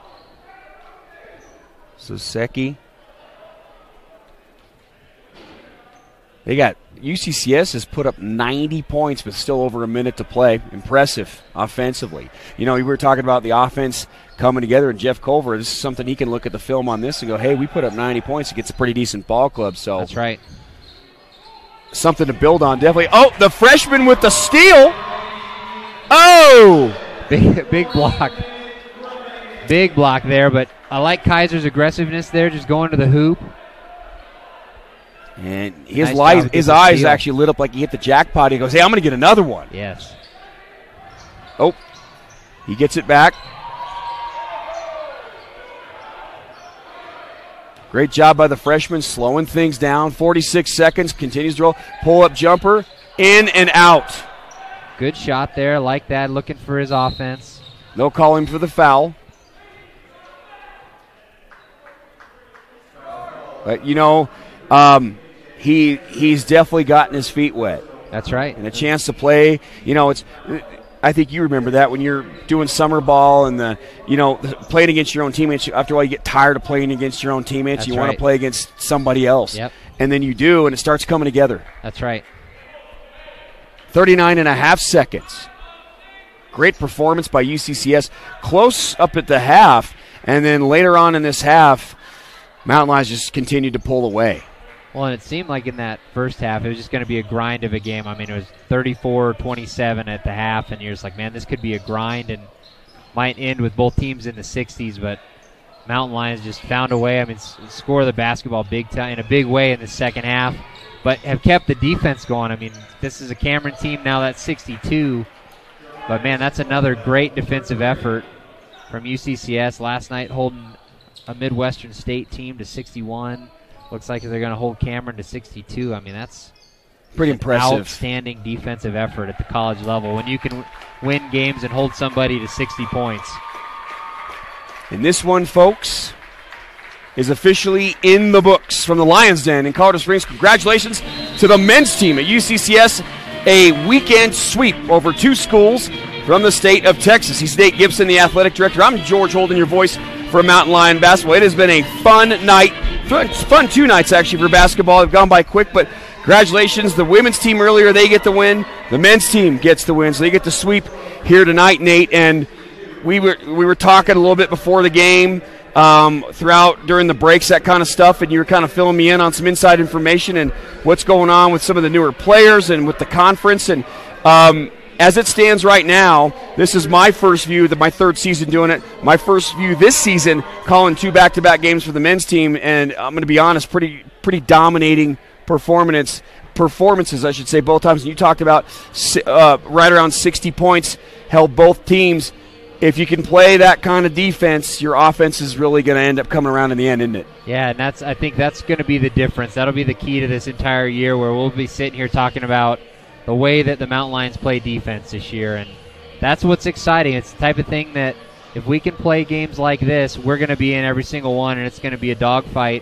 So Secchi. They got UCCS has put up 90 points with still over a minute to play. Impressive offensively. You know, we were talking about the offense coming together, and Jeff Culver, this is something he can look at the film on this and go, hey, we put up 90 points against a pretty decent ball club. So that's right. Something to build on, definitely. Oh, the freshman with the steal. Oh! Big block. Big block there, but I like Kaiser's aggressiveness there, just going to the hoop. And his eyes actually lit up like he hit the jackpot. He goes, hey, I'm going to get another one. Yes. Oh, he gets it back. Great job by the freshman, slowing things down. 46 seconds, continues to roll. Pull-up jumper, in and out. Good shot there, like that, looking for his offense. No calling for the foul. But, you know, he's definitely gotten his feet wet. That's right. And a chance to play. You know, I think you remember that when you're doing summer ball and playing against your own teammates. After a while, you get tired of playing against your own teammates. You want to play against somebody else. Yep. And then you do, and it starts coming together. That's right. 39 and a half seconds. Great performance by UCCS. Close up at the half, and then later on in this half, Mountain Lions just continued to pull away. Well, and it seemed like in that first half it was just going to be a grind of a game. I mean, it was 34-27 at the half, and you're just like, man, this could be a grind and might end with both teams in the 60s, but Mountain Lions just found a way. I mean, score the basketball big time in a big way in the second half, but have kept the defense going. I mean, this is a Cameron team now that's 62, but, man, that's another great defensive effort from UCCS. Last night holding a Midwestern State team to 61. Looks like they're going to hold Cameron to 62. I mean, that's pretty impressive. Outstanding defensive effort at the college level when you can win games and hold somebody to 60 points. And this one, folks, is officially in the books from the Lions Den in Colorado Springs. Congratulations to the men's team at UCCS. A weekend sweep over 2 schools from the state of Texas. He's Nate Gibson, the athletic director. I'm George Holden, your voice for Mountain Lion basketball. It has been a fun night It's fun 2 nights, actually, for basketball. They've gone by quick, but congratulations. The women's team earlier, they get the win. The men's team gets the win, so they get the sweep here tonight, Nate. And we were talking a little bit before the game, during the breaks, that kind of stuff, and you were kind of filling me in on some inside information and what's going on with some of the newer players and with the conference. And as it stands right now, this is my first view, my third season doing it, my first view this season calling 2 back-to-back games for the men's team, and I'm going to be honest, pretty dominating performances, I should say, both times. And you talked about right around 60 points held both teams. If you can play that kind of defense, your offense is really going to end up coming around in the end, isn't it? Yeah, and I think that's going to be the difference. That'll be the key to this entire year, where we'll be sitting here talking about the way that the Mountain Lions play defense this year, and that's what's exciting. It's the type of thing that if we can play games like this, we're going to be in every single one, and it's going to be a dogfight.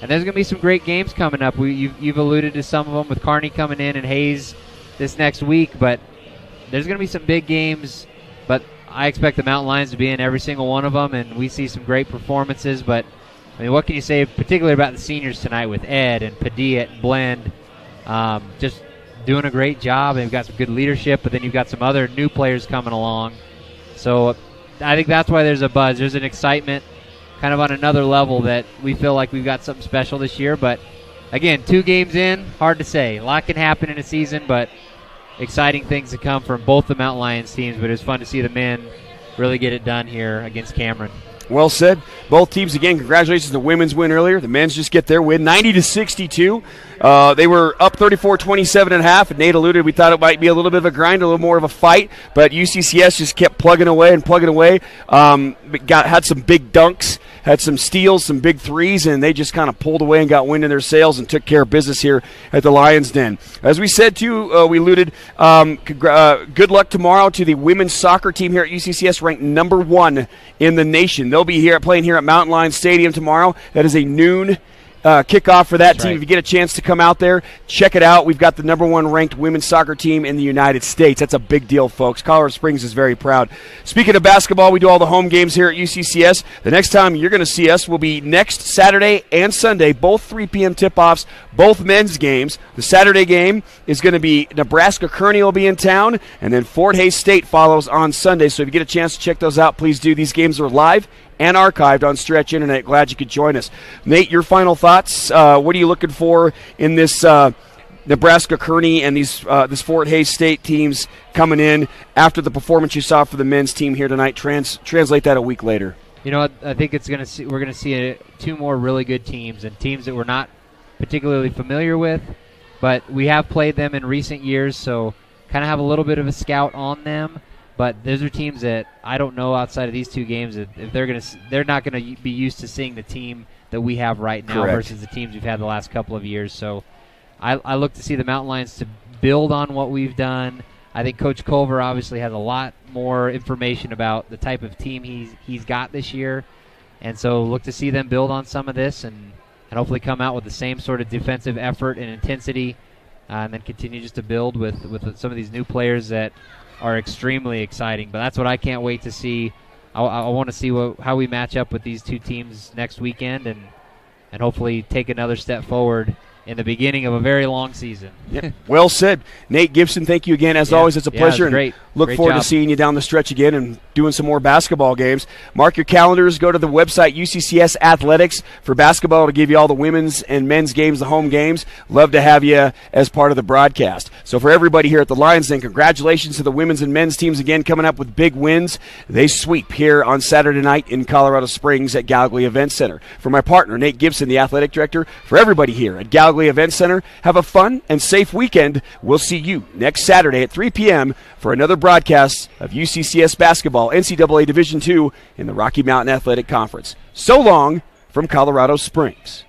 And there's going to be some great games coming up. You've alluded to some of them with Kearney coming in and Hayes this next week, but there's going to be some big games. But I expect the Mountain Lions to be in every single one of them, and we see some great performances. But, I mean, what can you say particularly about the seniors tonight with Ed and Padilla and Blend? Just doing a great job, and you've got some good leadership, but then you've got some other new players coming along. So I think that's why there's a buzz. There's an excitement kind of on another level that we feel like we've got something special this year. But, again, 2 games in, hard to say. A lot can happen in a season, but exciting things to come from both the Mountain Lions teams. But it was fun to see the men really get it done here against Cameron. Well said. Both teams, again, congratulations. The women's win earlier. The men's just get their win, 90-62. They were up 34-27 at half, and Nate alluded we thought it might be a little bit of a grind, a little more of a fight, but UCCS just kept plugging away. Had some big dunks, had some steals, some big threes, and they just kind of pulled away and got wind in their sails and took care of business here at the Lions Den. As we said, too, we alluded, good luck tomorrow to the women's soccer team here at UCCS, ranked number 1 in the nation. They'll be playing here at Mountain Lions Stadium tomorrow. That is a noon kickoff for that team. Right. If you get a chance to come out there, check it out. We've got the number 1 ranked women's soccer team in the United States. That's a big deal, folks. Colorado Springs is very proud. Speaking of basketball, we do all the home games here at UCCS. The next time you're going to see us will be next Saturday and Sunday, both 3 p.m. tip-offs, both men's games. The Saturday game is going to be Nebraska-Kearney will be in town, and then Fort Hays State follows on Sunday. So if you get a chance to check those out, please do. These games are live and archived on Stretch Internet. Glad you could join us. Nate, your final thoughts? What are you looking for in this Nebraska-Kearney and this Fort Hays State teams coming in after the performance you saw for the men's team here tonight? Translate that a week later. You know, I think we're going to see 2 more really good teams, and teams that we're not particularly familiar with, but we have played them in recent years, so kind of have a little bit of a scout on them. But those are teams that I don't know outside of these 2 games if they're not going to be used to seeing the team that we have right now. Correct. Versus the teams we've had the last couple of years. So I look to see the Mountain Lions to build on what we've done. I think Coach Culver obviously has a lot more information about the type of team he's got this year, and so look to see them build on some of this and hopefully come out with the same sort of defensive effort and intensity, and then continue just to build with some of these new players that are extremely exciting. But that's what I can't wait to see. I want to see how we match up with these 2 teams next weekend and hopefully take another step forward in the beginning of a very long season. Yep. Well said. Nate Gibson, thank you again. As always, it's a pleasure. It great. Look forward to seeing you down the stretch again and doing some more basketball games. Mark your calendars. Go to the website, UCCS Athletics, for basketball to give you all the women's and men's games, the home games. Love to have you as part of the broadcast. So for everybody here at the Lions Den, congratulations to the women's and men's teams again coming up with big wins. They sweep here on Saturday night in Colorado Springs at Gallagher Event Center. For my partner, Nate Gibson, the athletic director, for everybody here at Gallagher Event Center, have a fun and safe weekend. We'll see you next Saturday at 3 p.m. for another broadcast of UCCS basketball, NCAA Division II in the Rocky Mountain Athletic Conference. So long from Colorado Springs.